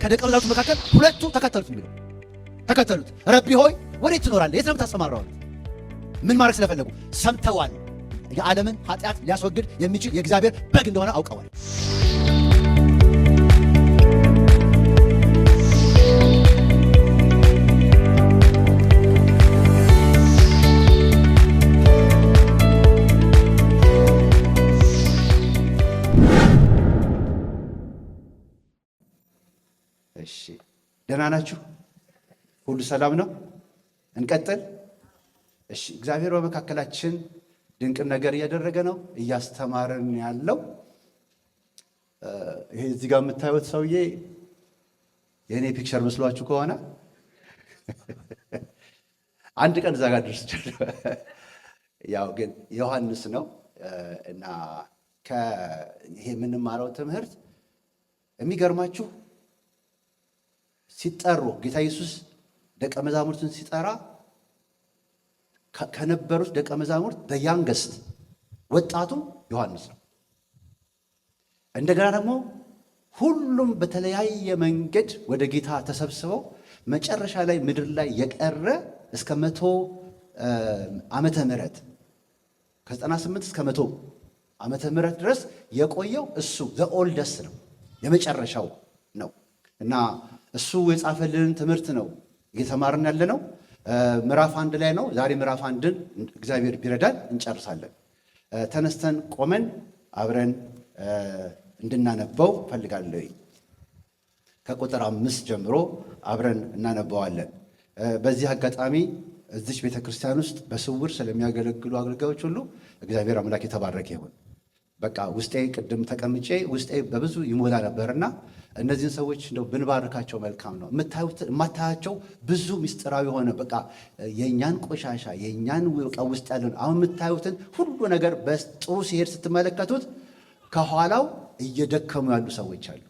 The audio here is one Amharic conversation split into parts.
ከደቀ መዛሙርቱ መካከል ሁለቱ ተከተሉት የሚለው ተከተሉት። ረቢ ሆይ ወዴት ትኖራለህ? የት ነው የምታሰማራው? ምን ማድረግ ስለፈለጉ ሰምተዋል። የዓለምን ኃጢአት ሊያስወግድ የሚችል የእግዚአብሔር በግ እንደሆነ አውቀዋል። እሺ፣ ደህና ናችሁ? ሁሉ ሰላም ነው? እንቀጥል። እሺ፣ እግዚአብሔር በመካከላችን ድንቅ ነገር እያደረገ ነው፣ እያስተማረን ያለው። ይሄ እዚህ ጋር የምታዩት ሰውዬ የእኔ ፒክቸር መስሏችሁ ከሆነ አንድ ቀን እዛ ጋር ደርሻለሁ። ያው ግን ዮሐንስ ነው እና ይሄ የምንማረው ትምህርት የሚገርማችሁ ሲጠሩ ጌታ ኢየሱስ ደቀ መዛሙርቱን ሲጠራ ከነበሩት ደቀ መዛሙርት በያንገስት ወጣቱ ዮሐንስ ነው። እንደገና ደግሞ ሁሉም በተለያየ መንገድ ወደ ጌታ ተሰብስበው መጨረሻ ላይ ምድር ላይ የቀረ እስከ 100 ዓመተ ምህረት ከ98 እስከ 100 ዓመተ ምህረት ድረስ የቆየው እሱ ዘኦልደስ ነው፣ የመጨረሻው ነው እና እሱ የጻፈልን ትምህርት ነው እየተማርን ያለ ነው። ምዕራፍ 1 ላይ ነው። ዛሬ ምዕራፍ 1ን እግዚአብሔር ቢረዳን እንጨርሳለን። ተነስተን ቆመን አብረን እንድናነበው ፈልጋለሁ። ከቁጥር 5 ጀምሮ አብረን እናነበዋለን። በዚህ አጋጣሚ እዚች ቤተክርስቲያን ውስጥ በስውር ስለሚያገለግሉ አገልጋዮች ሁሉ እግዚአብሔር አምላክ የተባረከ ይሁን። በቃ ውስጤ ቅድም ተቀምጬ ውስጤ በብዙ ይሞላ ነበርና እነዚህን ሰዎች እንደው ብንባርካቸው መልካም ነው። የማታያቸው ብዙ ምስጢራዊ የሆነ በቃ የእኛን ቆሻሻ የእኛን ውስጥ ያለን አሁን የምታዩትን ሁሉ ነገር በጥሩ ሲሄድ ስትመለከቱት ከኋላው እየደከሙ ያሉ ሰዎች አሉ።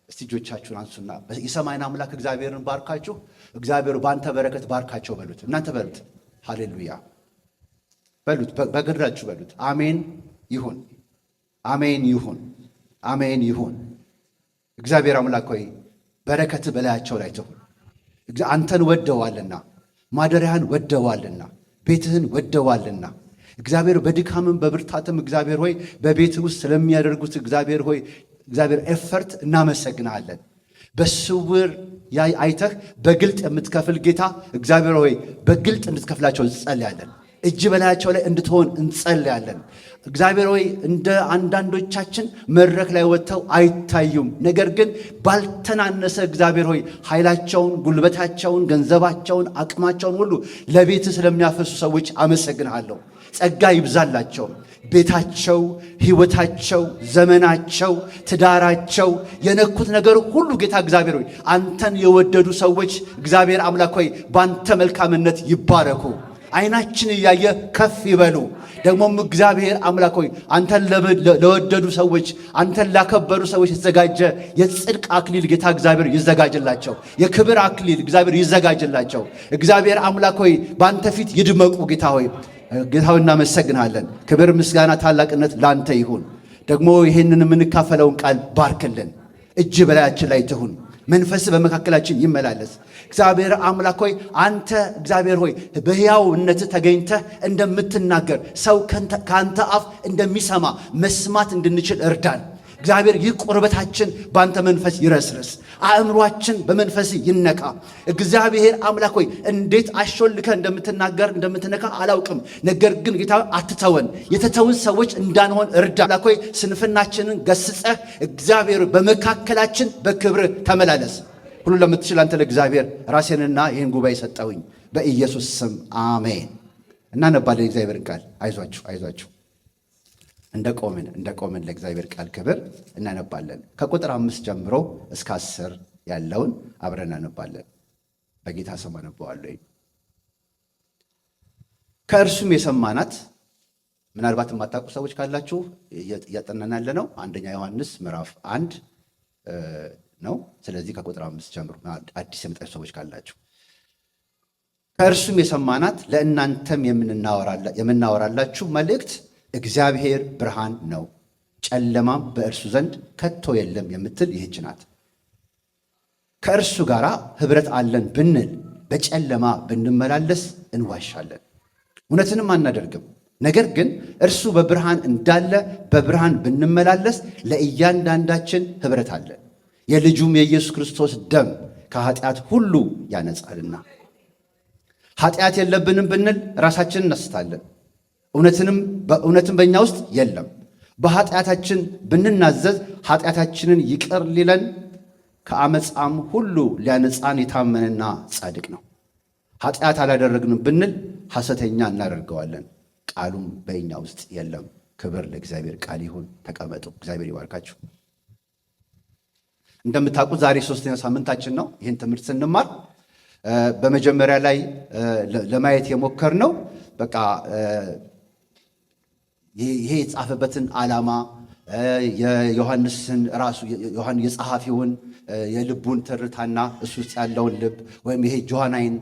እስቲ እጆቻችሁን አንሱና የሰማይን አምላክ እግዚአብሔርን ባርካችሁ፣ እግዚአብሔር በአንተ በረከት ባርካቸው በሉት። እናንተ በሉት፣ ሃሌሉያ በሉት፣ በግራችሁ በሉት። አሜን ይሁን፣ አሜን ይሁን፣ አሜን ይሁን። እግዚአብሔር አምላክ ሆይ በረከት በላያቸው ላይ ትሁን። አንተን ወደዋልና፣ ማደሪያህን ወደዋልና፣ ቤትህን ወደዋልና እግዚአብሔር በድካምም በብርታትም እግዚአብሔር ሆይ በቤት ውስጥ ስለሚያደርጉት እግዚአብሔር ሆይ እግዚአብሔር ኤፈርት እናመሰግናለን። በስውር አይተህ በግልጥ የምትከፍል ጌታ እግዚአብሔር ሆይ በግልጥ እንድትከፍላቸው እንጸልያለን። እጅ በላያቸው ላይ እንድትሆን እንጸልያለን። እግዚአብሔር ሆይ እንደ አንዳንዶቻችን መድረክ ላይ ወጥተው አይታዩም፣ ነገር ግን ባልተናነሰ እግዚአብሔር ሆይ ኃይላቸውን፣ ጉልበታቸውን፣ ገንዘባቸውን፣ አቅማቸውን ሁሉ ለቤት ስለሚያፈሱ ሰዎች አመሰግንሃለሁ። ጸጋ ይብዛላቸው። ቤታቸው፣ ሕይወታቸው፣ ዘመናቸው፣ ትዳራቸው የነኩት ነገር ሁሉ ጌታ እግዚአብሔር ሆይ አንተን የወደዱ ሰዎች እግዚአብሔር አምላክ ሆይ በአንተ መልካምነት ይባረኩ። ዓይናችን እያየ ከፍ ይበሉ። ደግሞም እግዚአብሔር አምላክ ሆይ አንተን ለወደዱ ሰዎች፣ አንተን ላከበሩ ሰዎች የተዘጋጀ የጽድቅ አክሊል ጌታ እግዚአብሔር ይዘጋጅላቸው። የክብር አክሊል እግዚአብሔር ይዘጋጅላቸው። እግዚአብሔር አምላክ ሆይ በአንተ ፊት ይድመቁ። ጌታ ሆይ ጌታው እናመሰግናለን። ክብር፣ ምስጋና፣ ታላቅነት ላንተ ይሁን። ደግሞ ይህንን የምንካፈለውን ቃል ባርክልን። እጅ በላያችን ላይ ትሁን። መንፈስ በመካከላችን ይመላለስ። እግዚአብሔር አምላክ ሆይ አንተ እግዚአብሔር ሆይ በሕያውነት ተገኝተህ እንደምትናገር ሰው ከአንተ አፍ እንደሚሰማ መስማት እንድንችል እርዳን። እግዚአብሔር ይህ ቁርበታችን በአንተ መንፈስ ይረስርስ። አእምሯችን በመንፈስ ይነካ። እግዚአብሔር አምላክ ሆይ እንዴት አሾልከ እንደምትናገር እንደምትነካ አላውቅም፣ ነገር ግን ጌታ አትተወን። የተተውን ሰዎች እንዳንሆን እርዳ። አምላክ ሆይ ስንፍናችንን ገስጸህ እግዚአብሔር በመካከላችን በክብር ተመላለስ። ሁሉ ለምትችል አንተ ለእግዚአብሔር ራሴንና ይህን ጉባኤ ሰጠውኝ በኢየሱስ ስም አሜን። እናነባለን የእግዚአብሔርን ቃል። አይዟችሁ አይዟችሁ። እንደቆምን ለእግዚአብሔር ቃል ክብር እናነባለን። ከቁጥር 5 ጀምሮ እስከ 10 ያለውን አብረን እናነባለን። በጌታ ስም አነባዋለሁ። ከእርሱም የሰማናት ምናልባት የማታውቁ ሰዎች ካላችሁ እያጠናን ያለ ነው። 1ኛ ዮሐንስ ምዕራፍ 1 ነው። ስለዚህ ከቁጥር 5 ጀምሮ አዲስ የመጣችሁ ሰዎች ካላችሁ ከእርሱም የሰማናት ለእናንተም የምናወራላችሁ መልእክት እግዚአብሔር ብርሃን ነው፣ ጨለማም በእርሱ ዘንድ ከቶ የለም የምትል ይህች ናት። ከእርሱ ጋር ኅብረት አለን ብንል በጨለማ ብንመላለስ እንዋሻለን፣ እውነትንም አናደርግም። ነገር ግን እርሱ በብርሃን እንዳለ በብርሃን ብንመላለስ ለእያንዳንዳችን ኅብረት አለን። የልጁም የኢየሱስ ክርስቶስ ደም ከኃጢአት ሁሉ ያነጻልና። ኃጢአት የለብንም ብንል ራሳችንን እናስታለን፣ እውነትም በእኛ ውስጥ የለም። በኃጢአታችን ብንናዘዝ ኃጢአታችንን ይቅር ሊለን ከአመፃም ሁሉ ሊያነጻን የታመነና ጻድቅ ነው። ኃጢአት አላደረግንም ብንል ሐሰተኛ እናደርገዋለን፣ ቃሉም በእኛ ውስጥ የለም። ክብር ለእግዚአብሔር ቃል ይሁን። ተቀመጡ። እግዚአብሔር ይባርካችሁ። እንደምታውቁት ዛሬ 3ኛ ሳምንታችን ነው። ይህን ትምህርት ስንማር በመጀመሪያ ላይ ለማየት የሞከርነው በቃ ይሄ የተጻፈበትን ዓላማ የዮሐንስን ራሱ የጸሐፊውን የልቡን ትርታና እሱ ውስጥ ያለውን ልብ ወይም ይሄ ጆሐናይን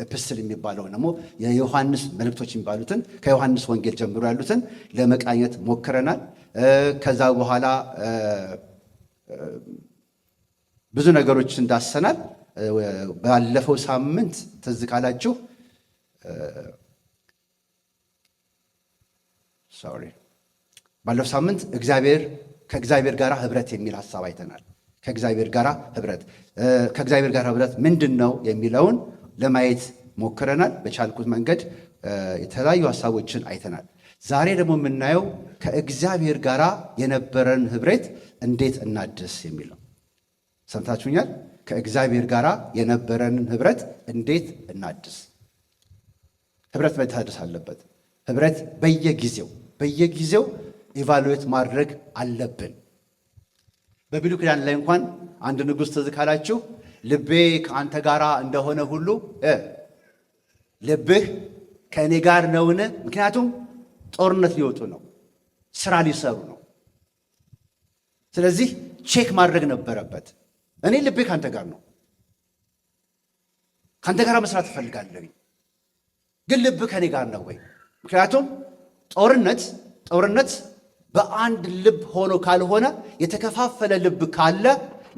ኤፕስትል የሚባለውን ደግሞ የዮሐንስ መልእክቶች የሚባሉትን ከዮሐንስ ወንጌል ጀምሮ ያሉትን ለመቃኘት ሞክረናል። ከዛ በኋላ ብዙ ነገሮች እንዳሰናል። ባለፈው ሳምንት ትዝ ካላችሁ ባለፈው ሳምንት ከእግዚአብሔር ጋር ኅብረት የሚል ሐሳብ አይተናል። ከእግዚአብሔር ጋር ኅብረት ምንድን ነው የሚለውን ለማየት ሞክረናል። በቻልኩት መንገድ የተለያዩ ሐሳቦችን አይተናል። ዛሬ ደግሞ የምናየው ከእግዚአብሔር ጋር የነበረን ኅብረት እንዴት እናድስ የሚል ነው። ሰምታችሁኛል? ከእግዚአብሔር ጋር የነበረንን ኅብረት እንዴት እናድስ። ኅብረት መታደስ አለበት። ኅብረት በየጊዜው ኢቫሉዌት ማድረግ አለብን። በብሉይ ኪዳን ላይ እንኳን አንድ ንጉሥ ትዝ ካላችሁ ልቤ ከአንተ ጋር እንደሆነ ሁሉ ልብህ ከእኔ ጋር ነውን? ምክንያቱም ጦርነት ሊወጡ ነው፣ ስራ ሊሰሩ ነው። ስለዚህ ቼክ ማድረግ ነበረበት። እኔ ልቤ ከአንተ ጋር ነው፣ ከአንተ ጋር መስራት እፈልጋለሁ፣ ግን ልብህ ከእኔ ጋር ነው ወይ? ምክንያቱም ጦርነት በአንድ ልብ ሆኖ ካልሆነ የተከፋፈለ ልብ ካለ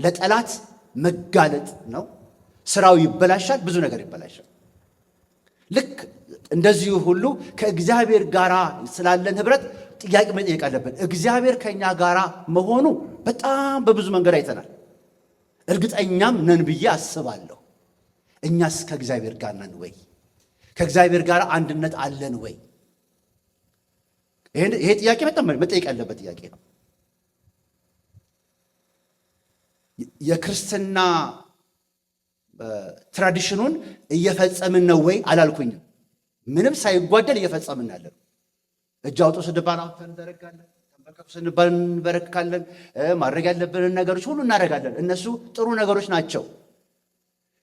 ለጠላት መጋለጥ ነው። ስራው ይበላሻል፣ ብዙ ነገር ይበላሻል። ልክ እንደዚሁ ሁሉ ከእግዚአብሔር ጋር ስላለን ኅብረት ጥያቄ መጠየቅ አለብን። እግዚአብሔር ከእኛ ጋር መሆኑ በጣም በብዙ መንገድ አይተናል። እርግጠኛም ነን ብዬ አስባለሁ። እኛስ ከእግዚአብሔር ጋር ነን ወይ? ከእግዚአብሔር ጋር አንድነት አለን ወይ? ይሄ ጥያቄ በጣም መጠየቅ ያለበት ጥያቄ ነው። የክርስትና ትራዲሽኑን እየፈጸምን ነው ወይ አላልኩኝም። ምንም ሳይጓደል እየፈጸምን ያለን። እጅ አውጡ ስንባል አውጥተን እንዘረጋለን፣ ተንበርከኩ ስንባል እንበረክካለን፣ ማድረግ ያለብንን ነገሮች ሁሉ እናደርጋለን። እነሱ ጥሩ ነገሮች ናቸው።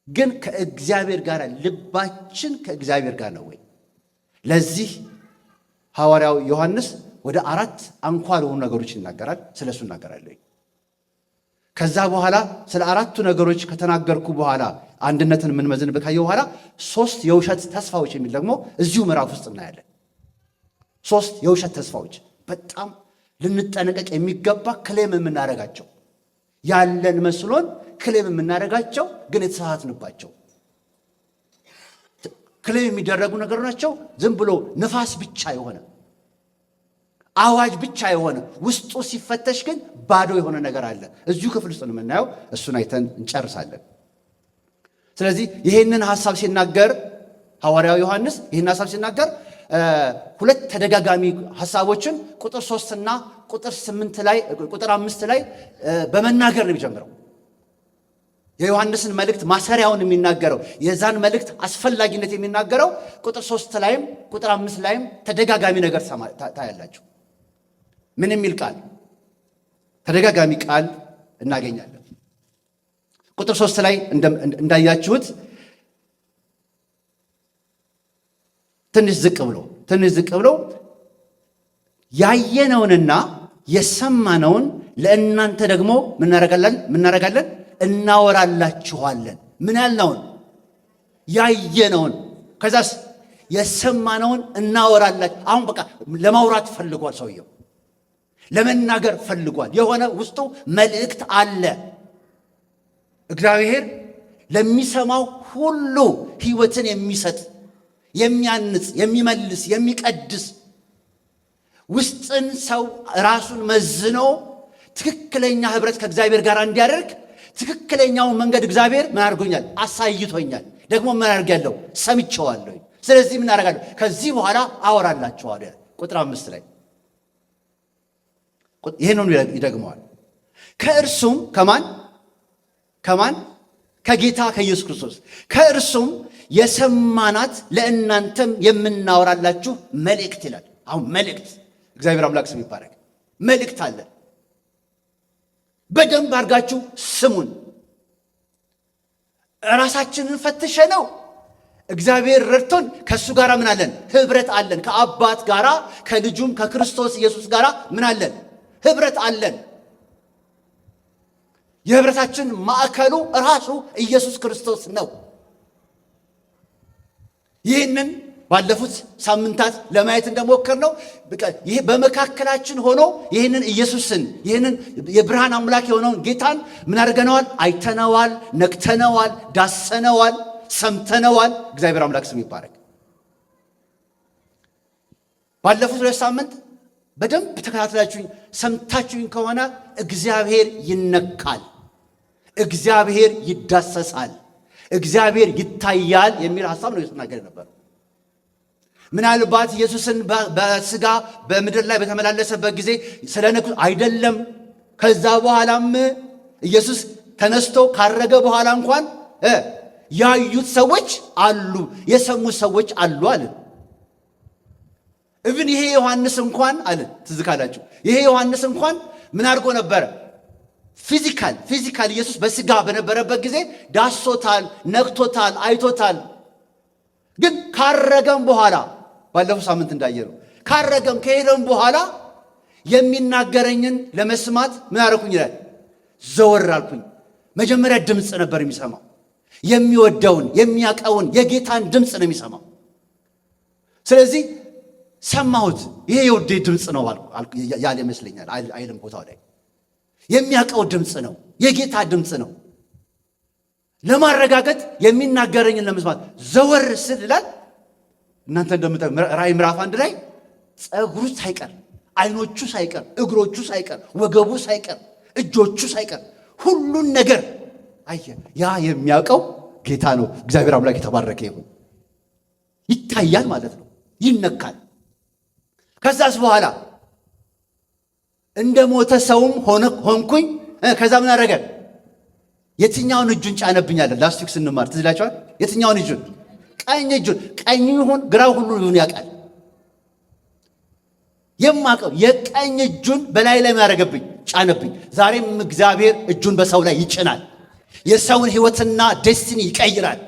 ግን ከእግዚአብሔር ጋር ልባችን ከእግዚአብሔር ጋር ነው ወይ? ለዚህ ሐዋርያው ዮሐንስ ወደ 4 አንኳር የሆኑ ነገሮች ይናገራል። ስለሱ እናገራለሁ። ከዛ በኋላ ስለ 4ቱ ነገሮች ከተናገርኩ በኋላ አንድነትን የምንመዝን ካየሁ በኋላ 3 የውሸት ተስፋዎች የሚል ደግሞ እዚሁ ምዕራፍ ውስጥ እናያለን። 3 የውሸት ተስፋዎች በጣም ልንጠነቀቅ የሚገባ ክሌም የምናደርጋቸው ያለን መስሎን ክሌም የምናደርጋቸው ግን የተሳሳትንባቸው ክሌም የሚደረጉ ነገር ናቸው። ዝም ብሎ ንፋስ ብቻ የሆነ አዋጅ ብቻ የሆነ ውስጡ ሲፈተሽ ግን ባዶ የሆነ ነገር አለ። እዚሁ ክፍል ውስጥ ነው የምናየው። እሱን አይተን እንጨርሳለን። ስለዚህ ይህንን ሐሳብ ሲናገር ሐዋርያው ዮሐንስ ይህን ሐሳብ ሲናገር 2 ተደጋጋሚ ሐሳቦችን ቁጥር 3 እና ቁጥር 5 ላይ በመናገር ነው የሚጀምረው። የዮሐንስን መልእክት ማሰሪያውን የሚናገረው የዛን መልእክት አስፈላጊነት የሚናገረው ቁጥር 3 ላይም ቁጥር 5 ላይም ተደጋጋሚ ነገር ታያላችሁ። ምን የሚል ቃል? ተደጋጋሚ ቃል እናገኛለን። ቁጥር 3 ላይ እንዳያችሁት ትንሽ ዝቅ ብሎ ያየነውንና የሰማነውን ለእናንተ ደግሞ ምን እናደርጋለን? እናወራላችኋለን። ምን ያልነውን? ያየነውን። ከዛስ የሰማነውን እናወራላችሁ። አሁን በቃ ለማውራት ፈልጓል ሰውየው፣ ለመናገር ፈልጓል። የሆነ ውስጡ መልእክት አለ። እግዚአብሔር ለሚሰማው ሁሉ ሕይወትን የሚሰጥ የሚያንጽ፣ የሚመልስ፣ የሚቀድስ ውስጥን ሰው ራሱን መዝኖ ትክክለኛ ህብረት ከእግዚአብሔር ጋር እንዲያደርግ ትክክለኛውን መንገድ እግዚአብሔር ምን አድርጎኛል? አሳይቶኛል። ደግሞ ምን አድርጌያለሁ? ሰምቼዋለሁ። ስለዚህ ምን አደርጋለሁ? ከዚህ በኋላ አወራላችኋለሁ። ቁጥር 5 ላይ ይሄንን ይደግመዋል። ከእርሱም ከማን ከጌታ ከኢየሱስ ክርስቶስ ከእርሱም የሰማናት ለእናንተም የምናወራላችሁ መልእክት ይላል። አሁን መልእክት እግዚአብሔር አምላክ ስም ይባረክ። መልእክት አለ። በደንብ አድርጋችሁ ስሙን። ራሳችንን ፈትሸነው እግዚአብሔር ረድቶን ከእሱ ጋር ምን አለን? ህብረት አለን። ከአባት ጋር ከልጁም ከክርስቶስ ኢየሱስ ጋር ምን አለን? ህብረት አለን። የህብረታችን ማዕከሉ ራሱ ኢየሱስ ክርስቶስ ነው። ይህንን ባለፉት ሳምንታት ለማየት እንደሞከርነው ይሄ በመካከላችን ሆኖ ይህንን ኢየሱስን ይህንን የብርሃን አምላክ የሆነውን ጌታን ምን አድርገነዋል? አይተነዋል፣ ነክተነዋል፣ ዳሰነዋል፣ ሰምተነዋል። እግዚአብሔር አምላክ ስም ይባረክ። ባለፉት 2 ሳምንት በደንብ ተከታትላችሁኝ ሰምታችሁኝ ከሆነ እግዚአብሔር ይነካል፣ እግዚአብሔር ይዳሰሳል፣ እግዚአብሔር ይታያል የሚል ሐሳብ ነው የተናገረ ነበር። ምናልባት ኢየሱስን በስጋ በምድር ላይ በተመላለሰበት ጊዜ ስለነኩ አይደለም። ከዛ በኋላም ኢየሱስ ተነስቶ ካረገ በኋላ እንኳን ያዩት ሰዎች አሉ፣ የሰሙት ሰዎች አሉ አለ። እብን ይሄ ዮሐንስ እንኳን አለ፣ ትዝ ካላችሁ ይሄ ዮሐንስ እንኳን ምን አድርጎ ነበረ? ፊዚካል ኢየሱስ በስጋ በነበረበት ጊዜ ዳሶታል፣ ነክቶታል፣ አይቶታል። ግን ካረገም በኋላ ባለፈው ሳምንት እንዳየነው ካረገም ከሄደም በኋላ የሚናገረኝን ለመስማት ምን አደረኩኝ ይላል? ዘወር አልኩኝ። መጀመሪያ ድምፅ ነበር የሚሰማው። የሚወደውን የሚያውቀውን የጌታን ድምፅ ነው የሚሰማው። ስለዚህ ሰማሁት፣ ይሄ የውዴ ድምፅ ነው ያለ ይመስለኛል። አይልም ቦታው ላይ የሚያውቀው ድምፅ ነው፣ የጌታ ድምፅ ነው። ለማረጋገጥ የሚናገረኝን ለመስማት ዘወር ስል ይላል። እናንተ እንደምታዩ ራእይ ምዕራፍ 1 ላይ ፀጉሩ ሳይቀር፣ አይኖቹ ሳይቀር፣ እግሮቹ ሳይቀር፣ ወገቡ ሳይቀር፣ እጆቹ ሳይቀር ሁሉን ነገር አየ። ያ የሚያውቀው ጌታ ነው። እግዚአብሔር አምላክ የተባረከ ይሁን። ይታያል ማለት ነው፣ ይነካል። ከዛስ በኋላ እንደ ሞተ ሰውም ሆንኩኝ። ከዛ ምን አደረገ? የትኛውን እጁን ጫነብኛል? ላስት ዊክ ስንማር ትዝ ይላችኋል። የትኛውን እጁን? ቀኝ እጁን። ቀኝ ይሁን ግራ ሁሉ ያውቃል። የማውቀው የቀኝ እጁን በላይ ላይ ያደረገብኝ ጫነብኝ። ዛሬም እግዚአብሔር እጁን በሰው ላይ ይጭናል። የሰውን ሕይወትና ዴስቲኒ ይቀይራል።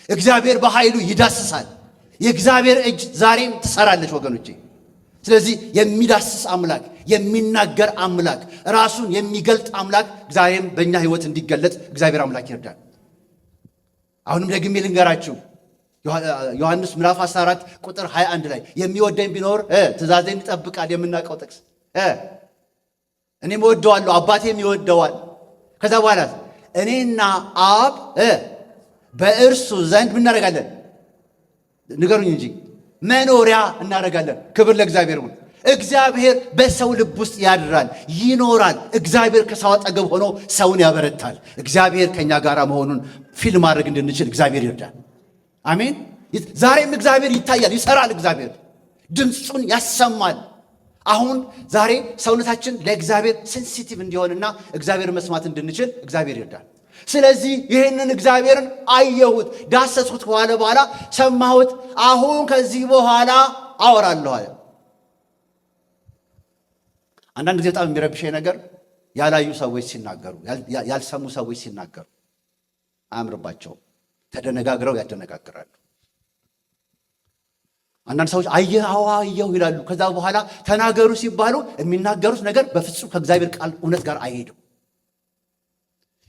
እግዚአብሔር በኃይሉ ይዳስሳል። የእግዚአብሔር እጅ ዛሬም ትሰራለች ወገኖቼ። ስለዚህ የሚዳስስ አምላክ፣ የሚናገር አምላክ፣ ራሱን የሚገልጥ አምላክ ዛሬም በእኛ ሕይወት እንዲገለጥ እግዚአብሔር አምላክ ይርዳል። አሁንም ደግሜ ልንገራችሁ ዮሐንስ ምዕራፍ 14 ቁጥር 21 ላይ የሚወደኝ ቢኖር ትእዛዜን ይጠብቃል። የምናውቀው ጥቅስ እኔም እወደዋለሁ አባቴም ይወደዋል። ከዛ በኋላ እኔና አብ በእርሱ ዘንድ ምን እናደርጋለን? ንገሩኝ እንጂ መኖሪያ እናደርጋለን። ክብር ለእግዚአብሔር ይሁን። እግዚአብሔር በሰው ልብ ውስጥ ያድራል፣ ይኖራል። እግዚአብሔር ከሰው አጠገብ ሆኖ ሰውን ያበረታል። እግዚአብሔር ከኛ ጋር መሆኑን ፊልም ማድረግ እንድንችል እግዚአብሔር ይርዳል። አሜን። ዛሬም እግዚአብሔር ይታያል፣ ይሰራል። እግዚአብሔር ድምፁን ያሰማል። አሁን ዛሬ ሰውነታችን ለእግዚአብሔር ሴንሲቲቭ እንዲሆንና እግዚአብሔር መስማት እንድንችል እግዚአብሔር ይርዳል። ስለዚህ ይህንን እግዚአብሔርን አየሁት፣ ዳሰስኩት፣ ከኋላ በኋላ ሰማሁት። አሁን ከዚህ በኋላ አወራለሁ አለ። አንዳንድ ጊዜ በጣም የሚረብሸኝ ነገር ያላዩ ሰዎች ሲናገሩ፣ ያልሰሙ ሰዎች ሲናገሩ አያምርባቸውም። ተደነጋግረው ያደነጋግራሉ። አንዳንድ ሰዎች አየህ አየሁ ይላሉ። ከዛ በኋላ ተናገሩ ሲባሉ የሚናገሩት ነገር በፍጹም ከእግዚአብሔር ቃል እውነት ጋር አይሄድም።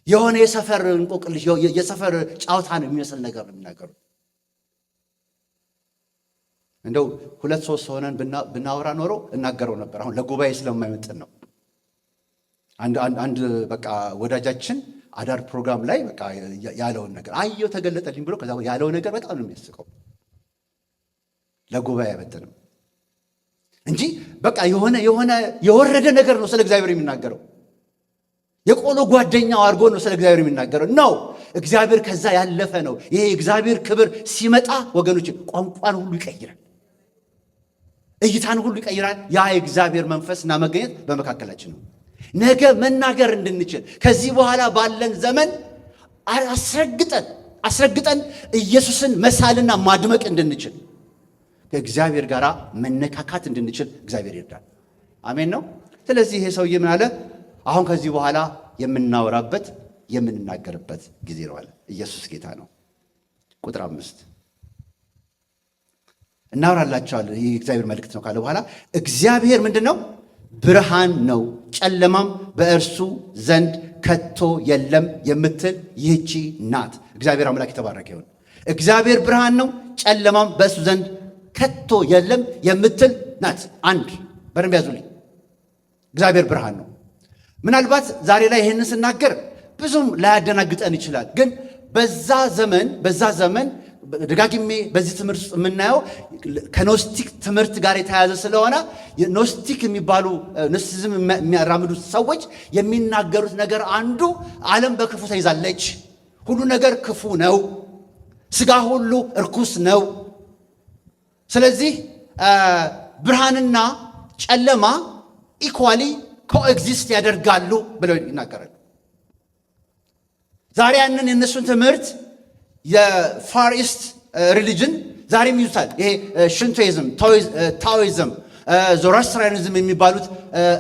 የሆነ የሰፈር እንቆቅልሽ የሰፈር ጫውታ ነው የሚመስል ነገር ነው የሚናገሩት። እንደው 2-3 ሆነን ብናወራ ኖሮ እናገረው ነበር። አሁን ለጉባኤ ስለማይመጥን ነው። አንድ በቃ ወዳጃችን አዳር ፕሮግራም ላይ በቃ ያለውን ነገር አየው ተገለጠልኝ ብሎ ከዛ ያለው ነገር በጣም ነው የሚያስቀው። ለጉባኤ አይበትንም እንጂ በቃ የሆነ የወረደ ነገር ነው ስለ እግዚአብሔር የሚናገረው። የቆሎ ጓደኛው አድርጎ ነው ስለ እግዚአብሔር የሚናገረው ነው። እግዚአብሔር ከዛ ያለፈ ነው። ይሄ እግዚአብሔር ክብር ሲመጣ ወገኖች ቋንቋን ሁሉ ይቀይራል፣ እይታን ሁሉ ይቀይራል። ያ የእግዚአብሔር መንፈስና መገኘት በመካከላችን ነው። ነገ መናገር እንድንችል ከዚህ በኋላ ባለን ዘመን አስረግጠን ኢየሱስን መሳልና ማድመቅ እንድንችል ከእግዚአብሔር ጋር መነካካት እንድንችል እግዚአብሔር ይርዳል። አሜን ነው። ስለዚህ ይሄ ሰውዬ ምን አለ? አሁን ከዚህ በኋላ የምናወራበት የምንናገርበት ጊዜ ነው አለ። ኢየሱስ ጌታ ነው። ቁጥር 5 እናወራላችኋለን። ይህ እግዚአብሔር መልእክት ነው ካለ በኋላ እግዚአብሔር ምንድን ነው? ብርሃን ነው፣ ጨለማም በእርሱ ዘንድ ከቶ የለም የምትል ይህቺ ናት። እግዚአብሔር አምላክ የተባረከ ይሁን። እግዚአብሔር ብርሃን ነው፣ ጨለማም በእርሱ ዘንድ ከቶ የለም የምትል ናት። አንድ በደንብ ያዙልኝ። እግዚአብሔር ብርሃን ነው። ምናልባት ዛሬ ላይ ይህንን ስናገር ብዙም ላያደናግጠን ይችላል። ግን በዛ ዘመን ደጋግሜ በዚህ ትምህርት ውስጥ የምናየው ከኖስቲክ ትምህርት ጋር የተያያዘ ስለሆነ ኖስቲክ የሚባሉ ኖስቲዝም የሚያራምዱት ሰዎች የሚናገሩት ነገር አንዱ ዓለም በክፉ ተይዛለች፣ ሁሉ ነገር ክፉ ነው፣ ሥጋ ሁሉ እርኩስ ነው። ስለዚህ ብርሃንና ጨለማ ኢኳሊ ኮኤግዚስት ያደርጋሉ ብለው ይናገራሉ። ዛሬ ያንን የእነሱን ትምህርት የፋር ኢስት ሪሊጅን ዛሬም ይዙታል። ይሄ ሽንቶይዝም፣ ታኦይዝም፣ ዞራስትሪያኒዝም የሚባሉት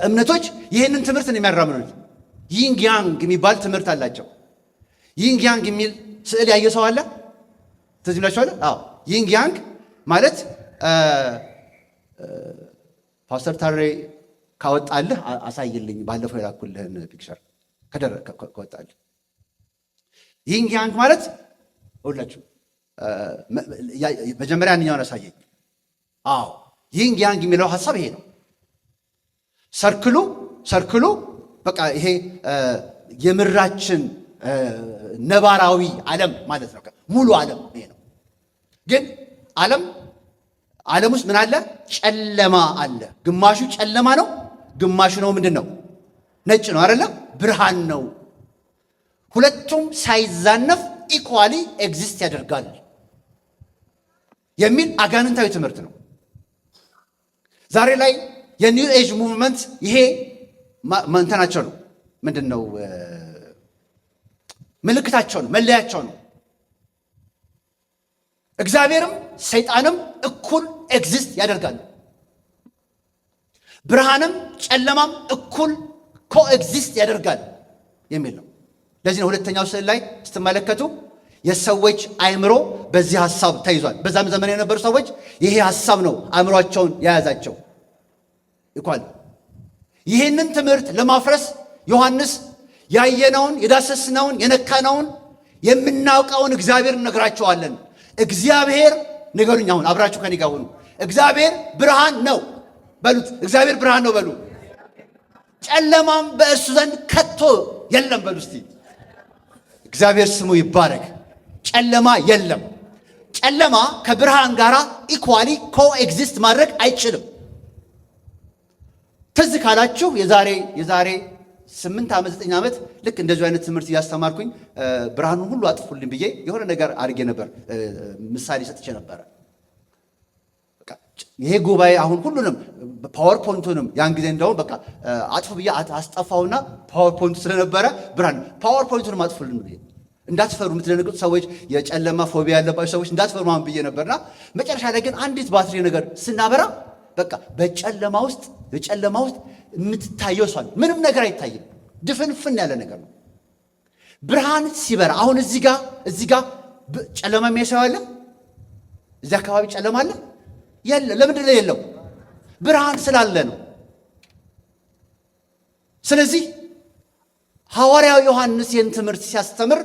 እምነቶች ይህንን ትምህርት ነው የሚያራምዱት። ይንግ ያንግ የሚባል ትምህርት አላቸው። ይንግ ያንግ የሚል ስዕል ያየ ሰው አለ? ትዝ ይላችኋል? አዎ፣ ይንግ ያንግ ማለት ፓስተር ታሬ ካወጣልህ አሳይልኝ፣ ባለፈው የላኩልህን ፒክቸር ከወጣልህ። ይንግ ያንግ ማለት ሁላችሁ መጀመሪያ አንኛውን አሳየኝ። አዎ ይንግ ያንግ የሚለው ሐሳብ ይሄ ነው። ሰርክሉ በቃ ይሄ የምድራችን ነባራዊ ዓለም ማለት ነው። ሙሉ ዓለም ይሄ ነው። ግን ዓለም ውስጥ ምን አለ? ጨለማ አለ። ግማሹ ጨለማ ነው፣ ግማሹ ነው ምንድን ነው? ነጭ ነው አይደለ? ብርሃን ነው። ሁለቱም ሳይዛነፍ ኢኳሊ ኤግዚስት ያደርጋል የሚል አጋንንታዊ ትምህርት ነው። ዛሬ ላይ የኒው ኤጅ ሙቭመንት ይሄ እንትናቸው ነው። ምንድን ነው? ምልክታቸው ነው፣ መለያቸው ነው። እግዚአብሔርም ሰይጣንም እኩል ኤግዚስት ያደርጋሉ። ብርሃንም ጨለማም እኩል ኮኤግዚስት ያደርጋል የሚል ነው። ለዚህ ነው ሁለተኛው ስዕል ላይ ስትመለከቱ የሰዎች አእምሮ በዚህ ሐሳብ ተይዟል። በዛም ዘመን የነበሩ ሰዎች ይሄ ሐሳብ ነው አእምሯቸውን የያዛቸው። ይኳል ይህንን ትምህርት ለማፍረስ ዮሐንስ ያየነውን፣ የዳሰስነውን፣ የነካነውን፣ የምናውቀውን እግዚአብሔር እነግራቸዋለን። እግዚአብሔር ንገሩኝ፣ አሁን አብራችሁ ከኔ ጋር ሁኑ። እግዚአብሔር ብርሃን ነው በሉት። እግዚአብሔር ብርሃን ነው በሉ። ጨለማም በእሱ ዘንድ ከቶ የለም በሉ እስቲ። እግዚአብሔር ስሙ ይባረክ። ጨለማ የለም። ጨለማ ከብርሃን ጋር ኢኳሊ ኮኤግዚስት ማድረግ አይችልም። ትዝ ካላችሁ የዛሬ 8 ዓመት 9 ዓመት ልክ እንደዚህ አይነት ትምህርት እያስተማርኩኝ ብርሃኑን ሁሉ አጥፉልኝ ብዬ የሆነ ነገር አድርጌ ነበር፣ ምሳሌ ሰጥቼ ነበረ። ይሄ ጉባኤ አሁን ሁሉንም ፓወርፖይንቱንም ያን ጊዜ እንደውም በቃ አጥፉ ብዬ አስጠፋውና ፓወርፖይንቱ ስለነበረ ብርሃን ፓወርፖይንቱንም አጥፉልን ብዬ እንዳትፈሩ የምትደነግጡ ሰዎች፣ የጨለማ ፎቢያ ያለባቸው ሰዎች እንዳትፈሩ ማን ብዬ ነበርና መጨረሻ ላይ ግን አንዲት ባትሪ ነገር ስናበራ በቃ በጨለማ ውስጥ የምትታየው እሷን ምንም ነገር አይታይም። ድፍንፍን ያለ ነገር ነው። ብርሃን ሲበራ አሁን እዚህ ጋር ጨለማ የሚያሳየው አለ? እዚህ አካባቢ ጨለማ አለ? የለ። ለምንድን ነው የለው? ብርሃን ስላለ ነው። ስለዚህ ሐዋርያው ዮሐንስ ይህን ትምህርት ሲያስተምር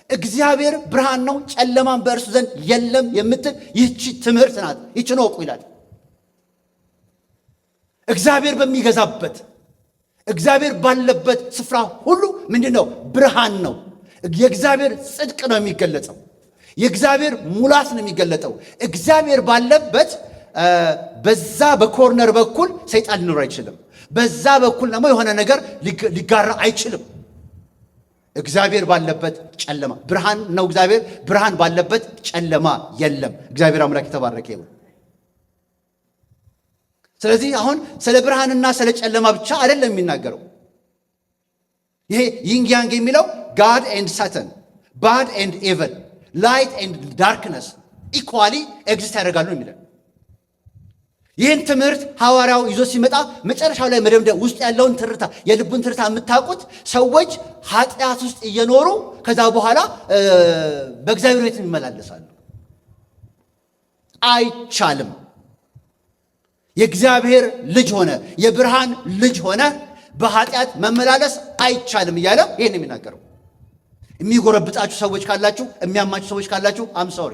እግዚአብሔር ብርሃን ነው፣ ጨለማን በእርሱ ዘንድ የለም የምትል ይህቺ ትምህርት ናት። ይህችን እወቁ ይላል። እግዚአብሔር በሚገዛበት እግዚአብሔር ባለበት ስፍራ ሁሉ ምንድን ነው? ብርሃን ነው። የእግዚአብሔር ጽድቅ ነው የሚገለጸው። የእግዚአብሔር ሙላት ነው የሚገለጠው። እግዚአብሔር ባለበት በዛ በኮርነር በኩል ሰይጣን ሊኖር አይችልም። በዛ በኩል ደግሞ የሆነ ነገር ሊጋራ አይችልም። እግዚአብሔር ባለበት ጨለማ ብርሃን ነው። እግዚአብሔር ብርሃን ባለበት ጨለማ የለም። እግዚአብሔር አምላክ የተባረከ ይሁን። ስለዚህ አሁን ስለ ብርሃንና ስለ ጨለማ ብቻ አይደለም የሚናገረው። ይሄ ይንግ ያንግ የሚለው ጋድ ኤንድ ሳተን፣ ባድ ኤንድ ኤቨል፣ ላይት ኤንድ ዳርክነስ ኢኳሊ ኤግዚስት ያደርጋሉ የሚለው። ይህን ትምህርት ሐዋርያው ይዞ ሲመጣ መጨረሻው ላይ መደምደም ውስጥ ያለውን ትርታ የልቡን ትርታ የምታውቁት ሰዎች ኃጢአት ውስጥ እየኖሩ ከዛ በኋላ በእግዚአብሔር ቤት ይመላለሳሉ። አይቻልም። የእግዚአብሔር ልጅ ሆነ የብርሃን ልጅ ሆነ በኃጢአት መመላለስ አይቻልም እያለ ይህን የሚናገረው። የሚጎረብጣችሁ ሰዎች ካላችሁ፣ የሚያማችሁ ሰዎች ካላችሁ አም ሶሪ።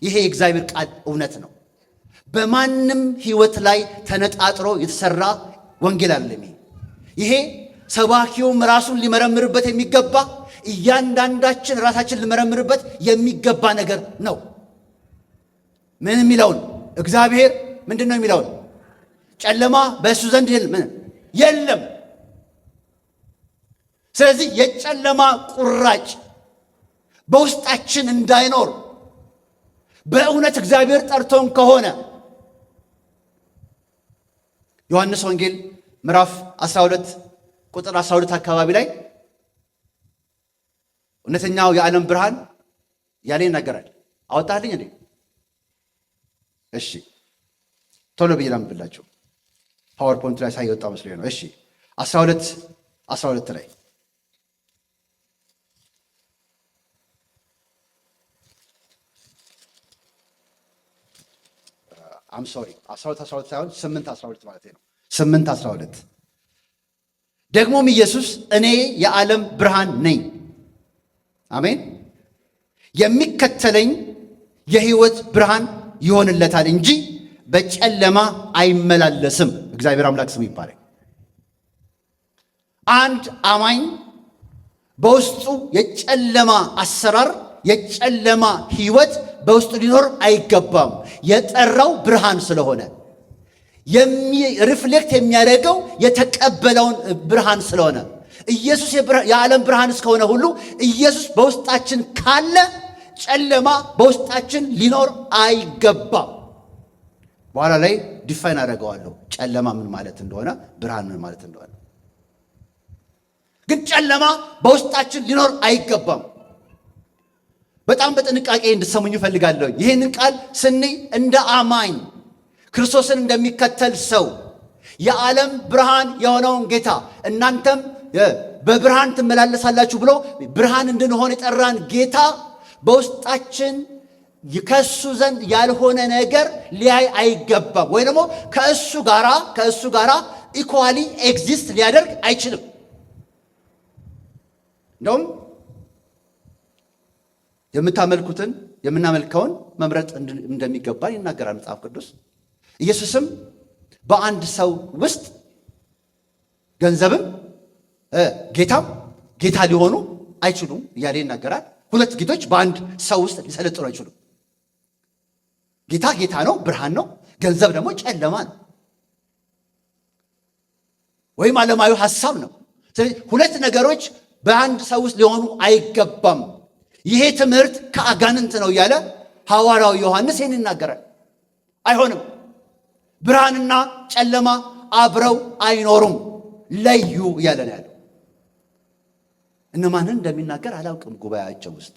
ይሄ የእግዚአብሔር ቃል እውነት ነው። በማንም ህይወት ላይ ተነጣጥሮ የተሰራ ወንጌል አይደለም። ይሄ ሰባኪውም ራሱን ሊመረምርበት የሚገባ እያንዳንዳችን ራሳችን ልመረምርበት የሚገባ ነገር ነው። ምን የሚለውን እግዚአብሔር ምንድን ነው የሚለውን ጨለማ በእሱ ዘንድ የለም። ስለዚህ የጨለማ ቁራጭ በውስጣችን እንዳይኖር በእውነት እግዚአብሔር ጠርቶን ከሆነ ዮሐንስ ወንጌል ምዕራፍ 12 ቁጥር 12 አካባቢ ላይ እውነተኛው የዓለም ብርሃን ያለ ይናገራል። አወጣልኝ እንዴ? እሺ ቶሎ ብዬ ላምብላችሁ። ፓወርፖይንት ላይ ሳይወጣ መስሎኝ ነው። እሺ 12 ላይ አም ሶሪ 12 ሳይሆን 8:12 ማለት ነው። 8:12 ደግሞም ኢየሱስ እኔ የዓለም ብርሃን ነኝ፣ አሜን፣ የሚከተለኝ የሕይወት ብርሃን ይሆንለታል እንጂ በጨለማ አይመላለስም። እግዚአብሔር አምላክ ስሙ ይባረክ። አንድ አማኝ በውስጡ የጨለማ አሰራር የጨለማ ሕይወት በውስጡ ሊኖር አይገባም። የጠራው ብርሃን ስለሆነ ሪፍሌክት የሚያደርገው የተቀበለውን ብርሃን ስለሆነ ኢየሱስ የዓለም ብርሃን እስከሆነ ሁሉ ኢየሱስ በውስጣችን ካለ ጨለማ በውስጣችን ሊኖር አይገባም። በኋላ ላይ ዲፋይን አደርገዋለሁ ጨለማ ምን ማለት እንደሆነ፣ ብርሃን ምን ማለት እንደሆነ። ግን ጨለማ በውስጣችን ሊኖር አይገባም። በጣም በጥንቃቄ እንድትሰሙኝ እፈልጋለሁ። ይህንን ቃል ስንይ እንደ አማኝ ክርስቶስን እንደሚከተል ሰው የዓለም ብርሃን የሆነውን ጌታ እናንተም በብርሃን ትመላለሳላችሁ ብሎ ብርሃን እንድንሆን የጠራን ጌታ በውስጣችን ከእሱ ዘንድ ያልሆነ ነገር ሊያይ አይገባም። ወይ ደግሞ ከእሱ ጋራ ኢኳሊ ኤግዚስት ሊያደርግ አይችልም። እንደውም የምናመልከውን መምረጥ እንደሚገባን ይናገራል መጽሐፍ ቅዱስ። ኢየሱስም በአንድ ሰው ውስጥ ገንዘብም ጌታም ጌታ ሊሆኑ አይችሉም እያለ ይናገራል። ሁለት ጌቶች በአንድ ሰው ውስጥ ሊሰለጥኑ አይችሉም። ጌታ ጌታ ነው፣ ብርሃን ነው። ገንዘብ ደግሞ ጨለማ ነው ወይም ዓለማዊ ሐሳብ ነው። ስለዚህ ሁለት ነገሮች በአንድ ሰው ውስጥ ሊሆኑ አይገባም። ይሄ ትምህርት ከአጋንንት ነው እያለ ሐዋርያው ዮሐንስ ይህን ይናገራል። አይሆንም። ብርሃንና ጨለማ አብረው አይኖሩም፣ ለዩ እያለ ነው ያለው። እነማንን እንደሚናገር አላውቅም። ጉባኤያቸው ውስጥ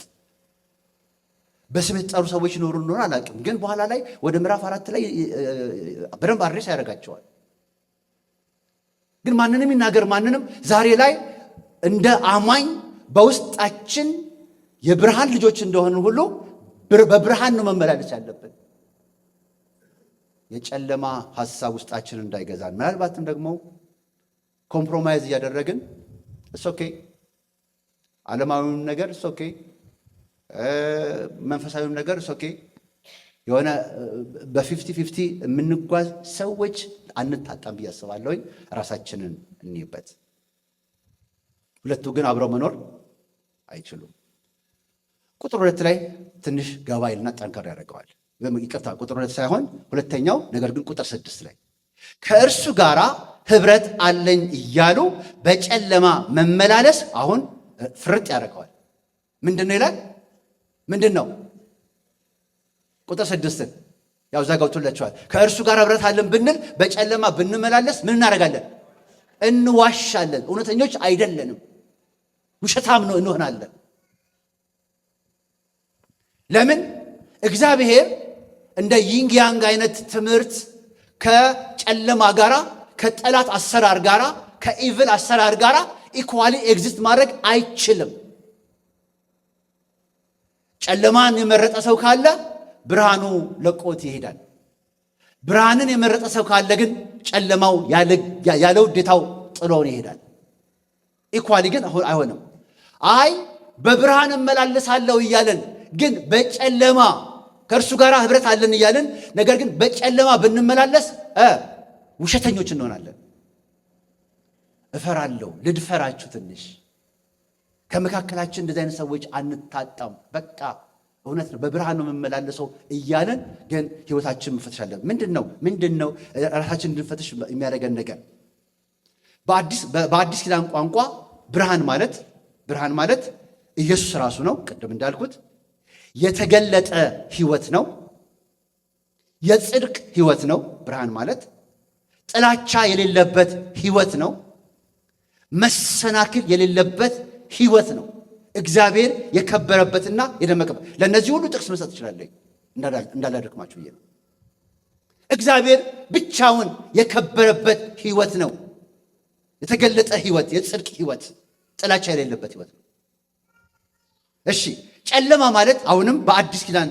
በስም የተጠሩ ሰዎች ይኖሩ እንደሆነ አላውቅም። ግን በኋላ ላይ ወደ ምዕራፍ 4 ላይ በደንብ አድሬስ ያደርጋቸዋል። ግን ማንንም ይናገር ማንንም ዛሬ ላይ እንደ አማኝ በውስጣችን የብርሃን ልጆች እንደሆኑ ሁሉ በብርሃን ነው መመላለስ ያለብን። የጨለማ ሐሳብ ውስጣችን እንዳይገዛን፣ ምናልባትም ደግሞ ኮምፕሮማይዝ እያደረግን ኦኬ ዓለማዊውን ነገር ኦኬ መንፈሳዊውን ነገር ኦኬ የሆነ በ50-50 የምንጓዝ ሰዎች አንታጣም ብዬ አስባለሁ። ራሳችንን እንይበት። ሁለቱ ግን አብረው መኖር አይችሉም። ቁጥር 2 ላይ ትንሽ ገባ ይልና ጠንከር ያደርገዋል። ይቅርታ ቁጥር 2 ሳይሆን ሁለተኛው ነገር ግን ቁጥር 6 ላይ ከእርሱ ጋር ኅብረት አለኝ እያሉ በጨለማ መመላለስ አሁን ፍርጥ ያደርገዋል። ምንድን ነው ይላል? ምንድን ነው? ቁጥር 6 ያው ዛጋውቶላችኋል። ከእርሱ ጋር ኅብረት አለን ብንል በጨለማ ብንመላለስ ምን እናደርጋለን? እንዋሻለን። እውነተኞች አይደለንም። ውሸታም ነው እንሆናለን። ለምን? እግዚአብሔር እንደ ይንግ ያንግ አይነት ትምህርት ከጨለማ ጋራ ከጠላት አሰራር ጋራ ከኢቭል አሰራር ጋራ ኢኳሊ ኤግዚስት ማድረግ አይችልም። ጨለማን የመረጠ ሰው ካለ ብርሃኑ ለቆት ይሄዳል። ብርሃንን የመረጠ ሰው ካለ ግን ጨለማው ያለ ውዴታው ጥሎን ይሄዳል። ኢኳሊ ግን አይሆንም። አይ በብርሃን እመላለሳለሁ እያለን ግን በጨለማ ከእርሱ ጋር ኅብረት አለን እያለን ነገር ግን በጨለማ ብንመላለስ ውሸተኞች እንሆናለን። እፈራለሁ፣ ልድፈራችሁ ትንሽ ከመካከላችን እንደዚህ አይነት ሰዎች አንታጣም። በቃ እውነት ነው፣ በብርሃን ነው የምመላለሰው እያለን ግን ሕይወታችን መፈተሻለን። ምንድን ነው ራሳችን እንድንፈትሽ የሚያደርገን ነገር? በአዲስ ኪዳን ቋንቋ ብርሃን ማለት ኢየሱስ ራሱ ነው። ቅድም እንዳልኩት የተገለጠ ሕይወት ነው። የጽድቅ ሕይወት ነው። ብርሃን ማለት ጥላቻ የሌለበት ሕይወት ነው። መሰናክል የሌለበት ሕይወት ነው። እግዚአብሔር የከበረበትና የደመቀበት። ለእነዚህ ሁሉ ጥቅስ መስጠት እችላለሁ እንዳላደክማችሁ ብዬ ነው። እግዚአብሔር ብቻውን የከበረበት ሕይወት ነው። የተገለጠ ሕይወት፣ የጽድቅ ሕይወት፣ ጥላቻ የሌለበት ሕይወት ነው። እሺ ጨለማ ማለት አሁንም በአዲስ ኪዳን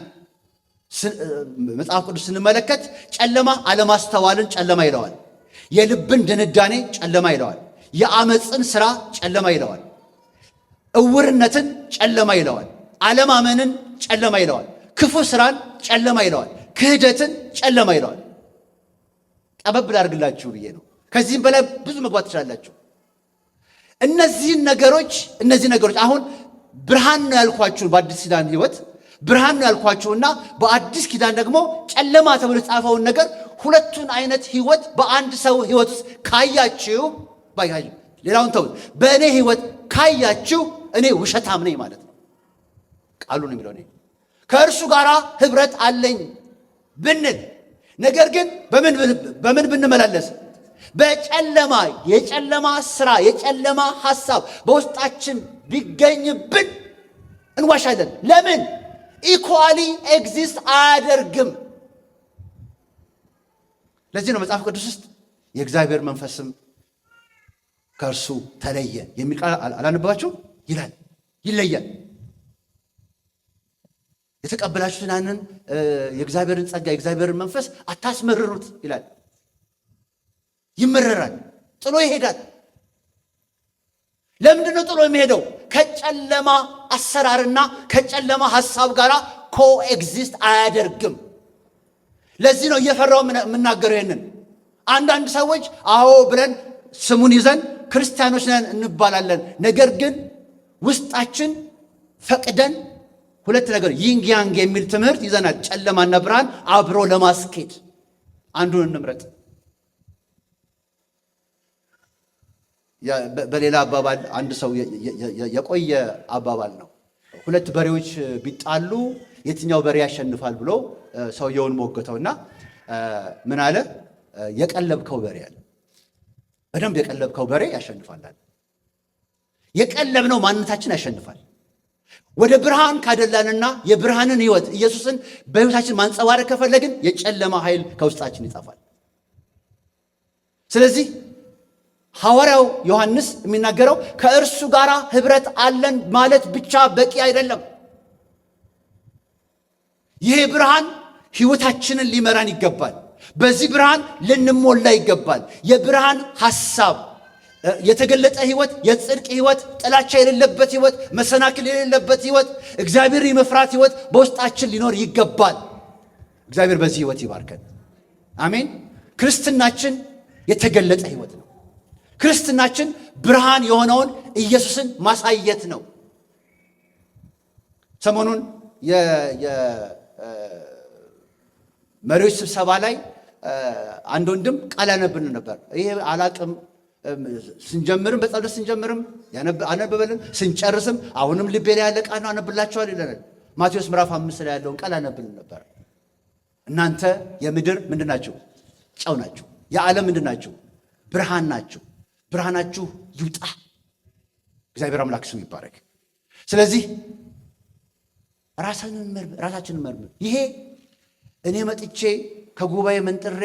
መጽሐፍ ቅዱስ ስንመለከት ጨለማ አለማስተዋልን ጨለማ ይለዋል። የልብን ድንዳኔ ጨለማ ይለዋል። የአመፅን ሥራ ጨለማ ይለዋል። እውርነትን ጨለማ ይለዋል። አለማመንን ጨለማ ይለዋል። ክፉ ሥራን ጨለማ ይለዋል። ክህደትን ጨለማ ይለዋል። ጠበብ ላድርግላችሁ ብዬ ነው። ከዚህም በላይ ብዙ መግባት ትችላላችሁ። እነዚህ ነገሮች አሁን ብርሃን ነው ያልኳችሁ በአዲስ ኪዳን ሕይወት ብርሃን ነው ያልኳችሁና በአዲስ ኪዳን ደግሞ ጨለማ ተብሎ የተጻፈውን ነገር ሁለቱን አይነት ሕይወት በአንድ ሰው ሕይወት ውስጥ ካያችሁ ሌላውን ተውት፣ በእኔ ሕይወት ካያችሁ እኔ ውሸታም ነኝ ማለት ነው። ቃሉ ነው የሚለው። ከእርሱ ጋር ኅብረት አለኝ ብንል ነገር ግን በምን ብንመላለስ? በጨለማ የጨለማ ሥራ የጨለማ ሐሳብ በውስጣችን ቢገኝብን እንዋሻለን። ለምን? ኢኳሊ ኤግዚስት አያደርግም። ለዚህ ነው መጽሐፍ ቅዱስ ውስጥ የእግዚአብሔር መንፈስም ከእርሱ ተለየ የሚል ቃል አላነበባችሁ? ይላል። ይለያል። የተቀበላችሁትን ያንን የእግዚአብሔርን ጸጋ የእግዚአብሔርን መንፈስ አታስመርሩት ይላል። ይመረራል፣ ጥሎ ይሄዳል። ለምንድን ነው ጥሎ የሚሄደው? ከጨለማ አሰራርና ከጨለማ ሐሳብ ጋር ኮኤግዚስት አያደርግም። ለዚህ ነው እየፈራው የምናገረው ይሄንን። አንዳንድ ሰዎች አዎ ብለን ስሙን ይዘን ክርስቲያኖች ነን እንባላለን። ነገር ግን ውስጣችን ፈቅደን ሁለት ነገር ይንግ ያንግ የሚል ትምህርት ይዘናል። ጨለማና ብርሃን አብሮ ለማስኬድ አንዱን እንምረጥ። በሌላ አባባል አንድ ሰው የቆየ አባባል ነው። ሁለት በሬዎች ቢጣሉ የትኛው በሬ ያሸንፋል ብሎ ሰውየውን ሞገተውና ምን አለ? የቀለብከው በሬ አለ። በደንብ የቀለብከው በሬ ያሸንፋል። የቀለብነው ማንነታችን ያሸንፋል። ወደ ብርሃን ካደላንና የብርሃንን ሕይወት ኢየሱስን በሕይወታችን ማንጸባረቅ ከፈለግን የጨለማ ኃይል ከውስጣችን ይጠፋል። ስለዚህ ሐዋርያው ዮሐንስ የሚናገረው ከእርሱ ጋር ኅብረት አለን ማለት ብቻ በቂ አይደለም። ይሄ ብርሃን ሕይወታችንን ሊመራን ይገባል። በዚህ ብርሃን ልንሞላ ይገባል። የብርሃን ሐሳብ፣ የተገለጠ ሕይወት፣ የጽድቅ ሕይወት፣ ጥላቻ የሌለበት ሕይወት፣ መሰናክል የሌለበት ሕይወት፣ እግዚአብሔር የመፍራት ሕይወት በውስጣችን ሊኖር ይገባል። እግዚአብሔር በዚህ ሕይወት ይባርከን። አሜን። ክርስትናችን የተገለጠ ሕይወት ነው። ክርስትናችን ብርሃን የሆነውን ኢየሱስን ማሳየት ነው። ሰሞኑን የመሪዎች ስብሰባ ላይ አንድ ወንድም ቃል ያነብልን ነበር። ይሄ አላቅም ስንጀምርም በጸሎት ስንጀምርም አነበበልን፣ ስንጨርስም አሁንም ልቤ ላይ ያለ ቃል ነው አነብላችኋል ይለናል። ማቴዎስ ምዕራፍ 5 ላይ ያለውን ቃል ያነብልን ነበር። እናንተ የምድር ምንድን ናችሁ? ጨው ናችሁ። የዓለም ምንድን ናችሁ? ብርሃን ናችሁ። ብርሃናችሁ ይውጣ። እግዚአብሔር አምላክ ስሙ ይባረክ። ስለዚህ ራሳችንን መርምር። ይሄ እኔ መጥቼ ከጉባኤ መንጥሬ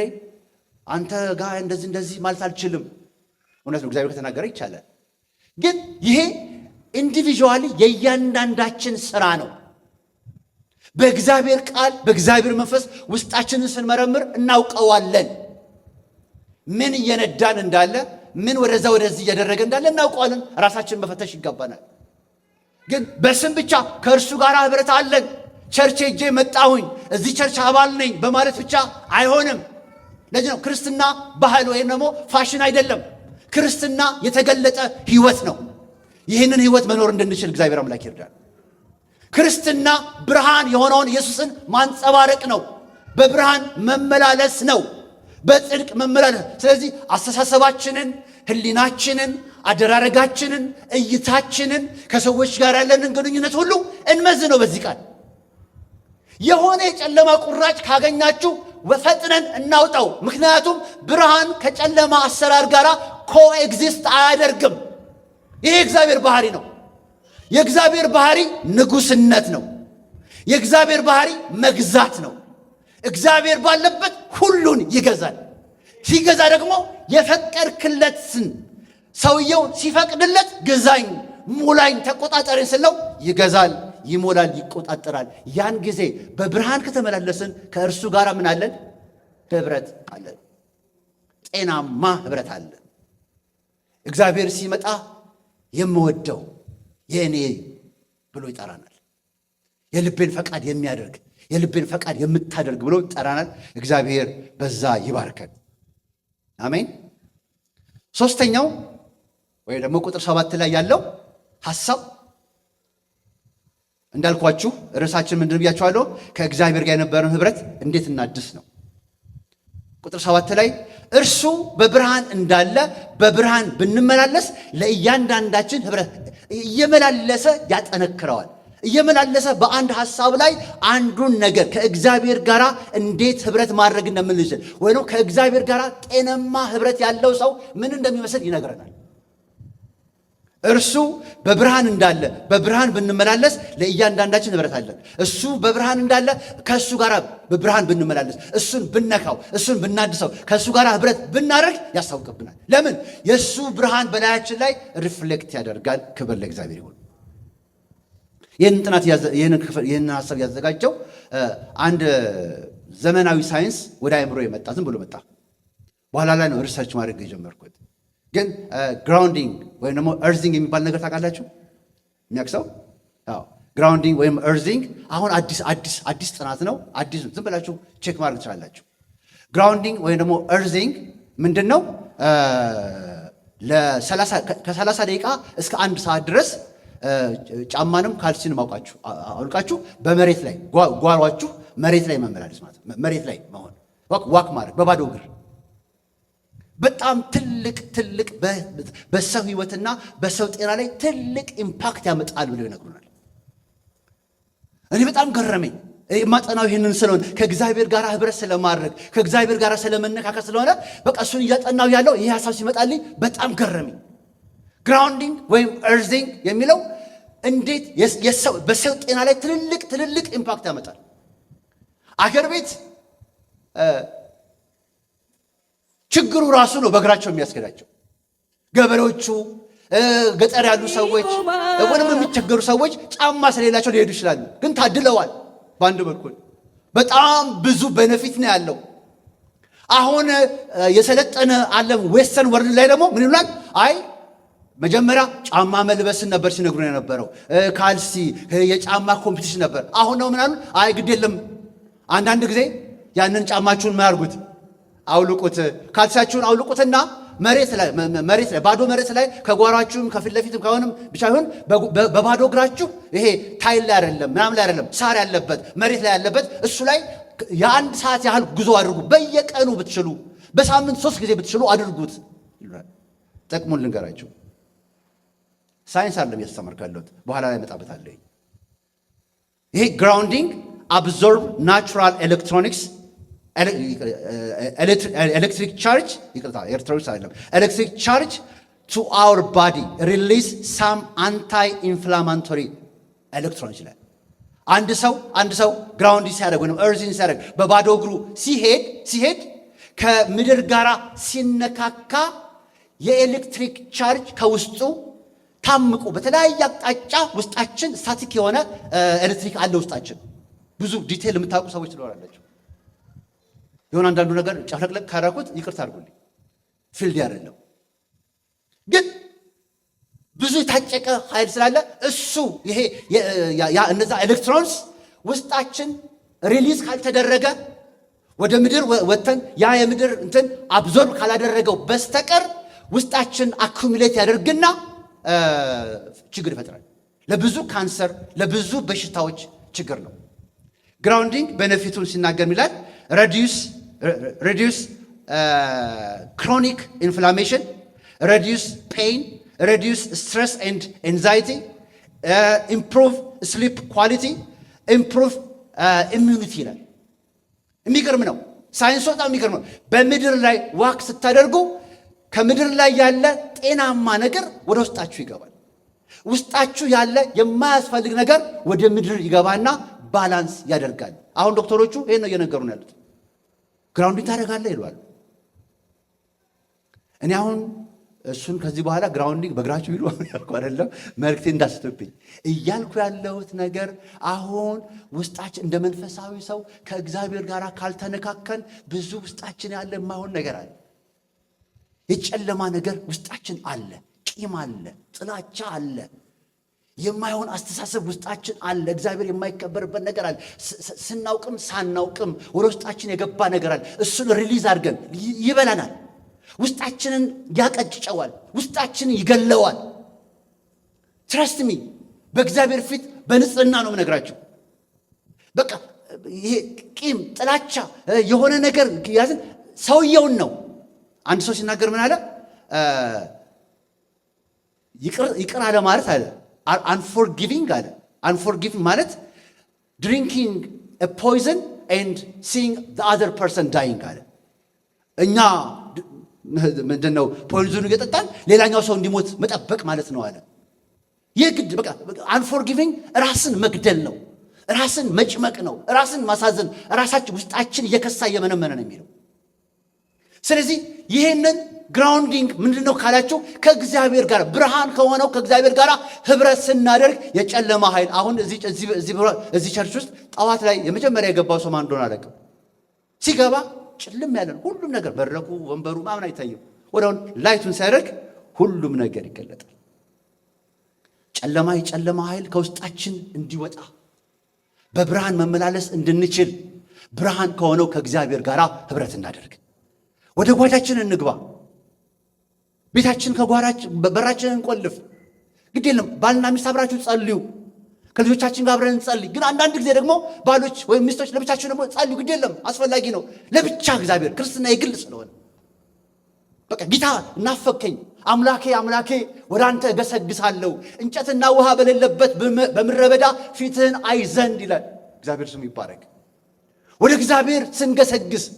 አንተ ጋር እንደዚህ ማለት አልችልም። እውነት ነው፣ እግዚአብሔር ከተናገረ ይቻላል። ግን ይሄ ኢንዲቪዥዋሊ የእያንዳንዳችን ስራ ነው። በእግዚአብሔር ቃል በእግዚአብሔር መንፈስ ውስጣችንን ስንመረምር እናውቀዋለን። ምን እየነዳን እንዳለ፣ ምን ወደዚህ እያደረገ እንዳለ እናውቀዋለን። ራሳችንን መፈተሽ ይገባናል። ግን በስም ብቻ ከእርሱ ጋር ህብረት አለን፣ ቸርች ሄጄ መጣሁኝ፣ እዚህ ቸርች አባል ነኝ በማለት ብቻ አይሆንም። ለዚህ ነው ክርስትና ባህል ወይም ደግሞ ፋሽን አይደለም። ክርስትና የተገለጠ ህይወት ነው። ይህንን ህይወት መኖር እንድንችል እግዚአብሔር አምላክ ይርዳል። ክርስትና ብርሃን የሆነውን ኢየሱስን ማንጸባረቅ ነው። በብርሃን መመላለስ ነው፣ በጽድቅ መመላለስ። ስለዚህ አስተሳሰባችንን፣ ህሊናችንን፣ አደራረጋችንን፣ እይታችንን፣ ከሰዎች ጋር ያለንን ግንኙነት ሁሉ እንመዝነው በዚህ ቃል። የሆነ የጨለማ ቁራጭ ካገኛችሁ ፈጥነን እናውጣው። ምክንያቱም ብርሃን ከጨለማ አሰራር ጋር ኮኤግዚስት አያደርግም። ይሄ የእግዚአብሔር ባህሪ ነው። የእግዚአብሔር ባህሪ ንጉስነት ነው። የእግዚአብሔር ባህሪ መግዛት ነው። እግዚአብሔር ባለበት ሁሉን ይገዛል። ሲገዛ ደግሞ የፈቀድክለትን ሰውየው ሲፈቅድለት ግዛኝ፣ ሙላኝ፣ ተቆጣጠረኝ ስለው ይገዛል፣ ይሞላል፣ ይቆጣጠራል። ያን ጊዜ በብርሃን ከተመላለስን ከእርሱ ጋር ምን አለን? ህብረት አለን። ጤናማ ህብረት አለን። እግዚአብሔር ሲመጣ የምወደው የእኔ ብሎ ይጠራናል። የልቤን ፈቃድ የሚያደርግ የልቤን ፈቃድ የምታደርግ ብሎ ይጠራናል። እግዚአብሔር በዛ ይባርከን። አሜን። ሶስተኛው ወይ ደግሞ ቁጥር 7 ላይ ያለው ሐሳብ እንዳልኳችሁ ርዕሳችን ምንድን ብያችኋለሁ? ከእግዚአብሔር ጋር የነበረን ህብረት እንዴት እናድስ ነው። ቁጥር 7 ላይ እርሱ በብርሃን እንዳለ በብርሃን ብንመላለስ ለእያንዳንዳችን ህብረት እየመላለሰ ያጠነክረዋል። እየመላለሰ በአንድ ሐሳብ ላይ አንዱን ነገር ከእግዚአብሔር ጋር እንዴት ህብረት ማድረግ እንደምንችል ወይም ከእግዚአብሔር ጋር ጤናማ ህብረት ያለው ሰው ምን እንደሚመስል ይነግረናል። እርሱ በብርሃን እንዳለ በብርሃን ብንመላለስ ለእያንዳንዳችን ህብረት አለን። እሱ በብርሃን እንዳለ ከእሱ ጋር በብርሃን ብንመላለስ፣ እሱን ብነካው፣ እሱን ብናድሰው፣ ከእሱ ጋር ህብረት ብናደርግ ያስታውቅብናል። ለምን? የእሱ ብርሃን በላያችን ላይ ሪፍሌክት ያደርጋል። ክብር ለእግዚአብሔር ይሁን። ይህንን ሀሳብ ያዘጋጀው አንድ ዘመናዊ ሳይንስ ወደ አእምሮ የመጣ ዝም ብሎ መጣ። በኋላ ላይ ነው ሪሰርች ማድረግ የጀመርኩት። ግን ግራውንዲንግ ወይም ደግሞ እርዚንግ የሚባል ነገር ታውቃላችሁ? የሚያውቅ ግራውንዲንግ ወይም እርዚንግ አሁን አዲስ ጥናት ነው። አዲስ ዝም ብላችሁ ቼክ ማድረግ ትችላላችሁ። ግራውንዲንግ ወይም ደግሞ እርዚንግ ምንድን ነው? ከ30 ደቂቃ እስከ 1 ሰዓት ድረስ ጫማንም ካልሲንም አውልቃችሁ በመሬት ላይ ጓሯችሁ መሬት ላይ መመላለስ ማለት ነው። መሬት ላይ መሆን ዋክ ማድረግ በባዶ እግር በጣም ትልቅ በሰው ህይወትና በሰው ጤና ላይ ትልቅ ኢምፓክት ያመጣል ብለው ይነግሩናል። እኔ በጣም ገረመኝ። ማጠናው ይህንን ስለሆነ ከእግዚአብሔር ጋር ህብረት ስለማድረግ ከእግዚአብሔር ጋር ስለመነካከል ስለሆነ በቃ እሱን እያጠናው ያለው ይህ ሀሳብ ሲመጣልኝ በጣም ገረመኝ። ግራውንዲንግ ወይም እርዚንግ የሚለው እንዴት በሰው ጤና ላይ ትልልቅ ኢምፓክት ያመጣል። አገር ቤት ችግሩ ራሱ ነው በእግራቸው የሚያስገዳቸው። ገበሬዎቹ፣ ገጠር ያሉ ሰዎች፣ ወንም የሚቸገሩ ሰዎች ጫማ ስለሌላቸው ሊሄዱ ይችላሉ። ግን ታድለዋል። በአንድ በኩል በጣም ብዙ ቤኔፊት ነው ያለው። አሁን የሰለጠነ ዓለም ዌስተርን ወርልድ ላይ ደግሞ ምን ይላል? አይ መጀመሪያ ጫማ መልበስን ነበር ሲነግሩ የነበረው፣ ካልሲ፣ የጫማ ኮምፒቲሽን ነበር። አሁን ነው ምን አሉ? አይ ግድ የለም አንዳንድ ጊዜ ያንን ጫማችሁን ምን አድርጉት? አውልቁት፣ ካልሲያችሁን አውልቁትና መሬት ላይ ባዶ መሬት ላይ ከጓሯችሁም ከፊት ለፊትም ከሆነም ብቻ ይሁን በባዶ እግራችሁ ይሄ ታይል ላይ አይደለም ምናምን ላይ አይደለም ሳር ያለበት መሬት ላይ ያለበት እሱ ላይ የ1 ሰዓት ያህል ጉዞ አድርጉ። በየቀኑ ብትችሉ በሳምንት 3 ጊዜ ብትችሉ አድርጉት ይላል። ጥቅሙን ልንገራችሁ። ሳይንስ አይደለም እያስተማርኩ ያለሁት፣ በኋላ ላይ እመጣበታለሁ። ይሄ ግራውንዲንግ አብዞርብ ናቹራል ኤሌክትሮኒክስ ኤሌክትሪክ ቻርጅ ኤሌክትሮኒክስ አይደለም ኤሌክትሪክ ቻርጅ ቱ አወር ባዲ ሪሊዝ ሳም አንታይ ኢንፍላማቶሪ ኤሌክትሮንስ ይላል። አንድ ሰው ግራውንድ ሲያደርግ ወይም እርዚን ሲያደርግ በባዶ እግሩ ሲሄድ ከምድር ጋር ሲነካካ የኤሌክትሪክ ቻርጅ ከውስጡ ታምቁ በተለያየ አቅጣጫ ውስጣችን ስታቲክ የሆነ ኤሌክትሪክ አለ ውስጣችን። ብዙ ዲቴል የምታውቁ ሰዎች ትኖራላችሁ። የሆነ አንዳንዱ ነገር ጨፍለቅለቅ ካደረኩት ይቅርታ አድርጉልኝ፣ ፊልድ አይደለም ግን ብዙ የታጨቀ ኃይል ስላለ እሱ ይሄ እነዛ ኤሌክትሮንስ ውስጣችን ሪሊዝ ካልተደረገ ወደ ምድር ወተን ያ የምድር እንትን አብዞርብ ካላደረገው በስተቀር ውስጣችን አኩሙሌት ያደርግና ችግር ይፈጥራል። ለብዙ ካንሰር፣ ለብዙ በሽታዎች ችግር ነው። ግራውንዲንግ ቤኔፊቱን ሲናገር ይላል reduce chronic inflammation, reduce pain, reduce stress and anxiety, improve sleep quality, improve immunity ይላል። የሚገርም ነው። ሳይንስ በጣም የሚገርም ነው። በምድር ላይ ዋክ ስታደርጉ ከምድር ላይ ያለ ጤናማ ነገር ወደ ውስጣችሁ ይገባል። ውስጣችሁ ያለ የማያስፈልግ ነገር ወደ ምድር ይገባና ባላንስ ያደርጋል። አሁን ዶክተሮቹ ይሄን ነው እየነገሩን ያሉት። ግራውንዲንግ ታደርጋለህ ይሏል። እኔ አሁን እሱን ከዚህ በኋላ ግራውንዲንግ በእግራችሁ ይሉ ያልኩ አይደለም፣ መልክቴ እንዳስትብኝ እያልኩ ያለሁት ነገር አሁን ውስጣችን እንደ መንፈሳዊ ሰው ከእግዚአብሔር ጋር ካልተነካከን ብዙ ውስጣችን ያለ የማይሆን ነገር አለ። የጨለማ ነገር ውስጣችን አለ። ቂም አለ፣ ጥላቻ አለ፣ የማይሆን አስተሳሰብ ውስጣችን አለ። እግዚአብሔር የማይከበርበት ነገር አለ። ስናውቅም ሳናውቅም ወደ ውስጣችን የገባ ነገር አለ። እሱን ሪሊዝ አድርገን ይበላናል። ውስጣችንን ያቀጭጨዋል። ውስጣችንን ይገለዋል። ትረስት ሚ በእግዚአብሔር ፊት በንጽህና ነው የምነግራችሁ። በቃ ይሄ ቂም፣ ጥላቻ የሆነ ነገር ያዝን ሰውየውን ነው። አንድ ሰው ሲናገር ምን አለ? ይቅር አለ ማለት አለ አንፎርጊቪንግ አለ። አንፎርጊቪንግ ማለት ድሪንኪንግ ፖይዘን ኤንድ ሲይንግ ዘ አዘር ፐርሰን ዳይንግ አለ። እኛ ምንድን ነው ፖይዝኑ እየጠጣን ሌላኛው ሰው እንዲሞት መጠበቅ ማለት ነው አለ። ይህ ግድ በቃ አንፎርጊቪንግ ራስን መግደል ነው፣ ራስን መጭመቅ ነው፣ ራስን ማሳዘን፣ ራሳችን ውስጣችን እየከሳ እየመነመነ ነው የሚለው። ስለዚህ ይህንን ግራውንዲንግ ምንድን ነው ካላችሁ ከእግዚአብሔር ጋር ብርሃን ከሆነው ከእግዚአብሔር ጋር ህብረት ስናደርግ የጨለማ ኃይል አሁን እዚህ ቸርች ውስጥ ጠዋት ላይ የመጀመሪያ የገባው ሰው ማን እንደሆነ አላውቅም። ሲገባ ጭልም ያለ ሁሉም ነገር በረቁ ወንበሩ ማምን አይታየው። ወዲያውኑ ላይቱን ሲያደርግ ሁሉም ነገር ይገለጣል። የጨለማ ኃይል ከውስጣችን እንዲወጣ በብርሃን መመላለስ እንድንችል ብርሃን ከሆነው ከእግዚአብሔር ጋር ህብረት እናደርግ። ወደ ጓዳችን እንግባ። ቤታችን በራችንን እንቆልፍ። ግድ የለም ባልና ሚስት አብራችሁ ጸልዩ። ከልጆቻችን ጋር አብረን እንጸልይ። ግን አንዳንድ ጊዜ ደግሞ ባሎች ወይም ሚስቶች ለብቻችሁ ደግሞ ጸልዩ። ግድ የለም አስፈላጊ ነው። ለብቻ እግዚአብሔር ክርስትና የግል ስለሆነ በቃ ጌታ እናፈከኝ አምላኬ ወደ አንተ እገሰግሳለሁ እንጨትና ውሃ በሌለበት በምድረ በዳ ፊትህን አይ ዘንድ ይላል። እግዚአብሔር ስሙ ይባረክ። ወደ እግዚአብሔር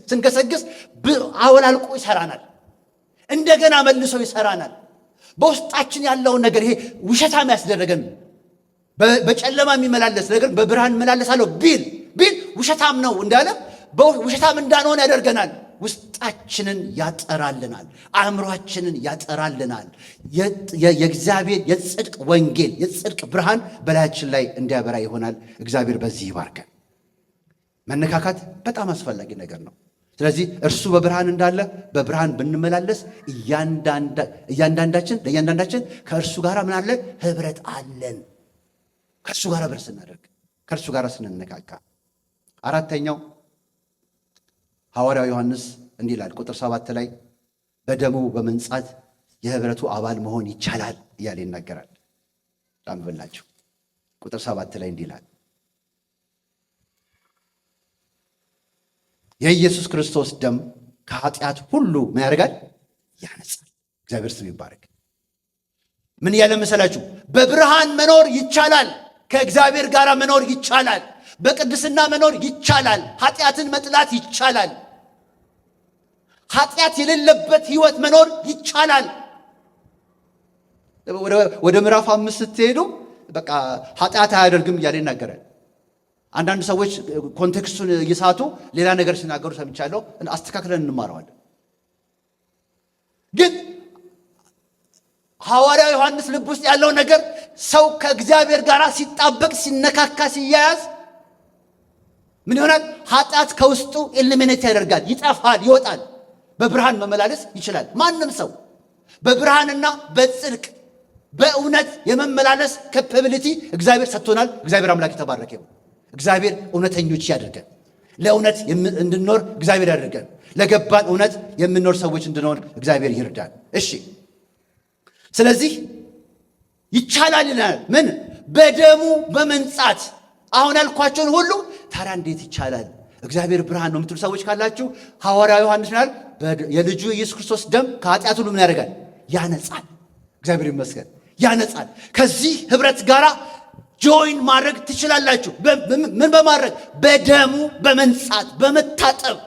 ስንገሰግስ አወላልቆ ይሰራናል። እንደገና መልሶ ይሰራናል። በውስጣችን ያለውን ነገር ይሄ ውሸታም ያስደረገን በጨለማ የሚመላለስ ነገር በብርሃን እመላለሳለሁ ቢል ውሸታም ነው እንዳለ ውሸታም እንዳንሆን ያደርገናል። ውስጣችንን ያጠራልናል። አእምሯችንን ያጠራልናል። የእግዚአብሔር የጽድቅ ወንጌል የጽድቅ ብርሃን በላያችን ላይ እንዲያበራ ይሆናል። እግዚአብሔር በዚህ ይባርከን። መነካካት በጣም አስፈላጊ ነገር ነው። ስለዚህ እርሱ በብርሃን እንዳለ በብርሃን ብንመላለስ ለእያንዳንዳችን ከእርሱ ጋር ምን አለ? ህብረት አለን። ከእርሱ ጋር ህብረት ስናደርግ፣ ከእርሱ ጋር ስንነካካ። አራተኛው ሐዋርያው ዮሐንስ እንዲህ ይላል ቁጥር 7 ላይ በደሙ በመንጻት የህብረቱ አባል መሆን ይቻላል እያለ ይናገራል። ላንብብላችሁ። ቁጥር 7 ላይ እንዲህ ይላል፣ የኢየሱስ ክርስቶስ ደም ከኃጢአት ሁሉ ምን ያደርጋል? ያነጻል። እግዚአብሔር ስም ይባረክ። ምን እያለ መሰላችሁ? በብርሃን መኖር ይቻላል። ከእግዚአብሔር ጋር መኖር ይቻላል። በቅድስና መኖር ይቻላል። ኃጢአትን መጥላት ይቻላል። ኃጢአት የሌለበት ህይወት መኖር ይቻላል። ወደ ምዕራፍ 5 ስትሄዱ በቃ ኃጢአት አያደርግም እያለ ይናገራል። አንዳንድ ሰዎች ኮንቴክስቱን እየሳቱ ሌላ ነገር ሲናገሩ ሰምቻለሁ። አስተካክለን እንማረዋለን። ግን ሐዋርያው ዮሐንስ ልብ ውስጥ ያለው ነገር ሰው ከእግዚአብሔር ጋር ሲጣበቅ ሲነካካ ሲያያዝ ምን ይሆናል? ኃጢአት ከውስጡ ኤሊሚኔት ያደርጋል፣ ይጠፋል፣ ይወጣል። በብርሃን መመላለስ ይችላል። ማንም ሰው በብርሃንና በጽድቅ በእውነት የመመላለስ ካፓቢሊቲ እግዚአብሔር ሰጥቶናል። እግዚአብሔር አምላክ የተባረከ ይሁን። እግዚአብሔር እውነተኞች ያድርገን። ለእውነት እንድንኖር እግዚአብሔር ያድርገን። ለገባን እውነት የምንኖር ሰዎች እንድንሆን እግዚአብሔር ይርዳን። እሺ፣ ስለዚህ ይቻላል ይላል። ምን? በደሙ በመንጻት አሁን ያልኳቸውን ሁሉ። ታዲያ እንዴት ይቻላል? እግዚአብሔር ብርሃን ነው የምትሉ ሰዎች ካላችሁ ሐዋርያው ዮሐንስ ይላል የልጁ ኢየሱስ ክርስቶስ ደም ከኃጢአት ሁሉ ምን ያደርጋል? ያነጻል። እግዚአብሔር ይመስገን፣ ያነጻል። ከዚህ ህብረት ጋራ ጆይን ማድረግ ትችላላችሁ። ምን በማድረግ? በደሙ በመንጻት በመታጠብ።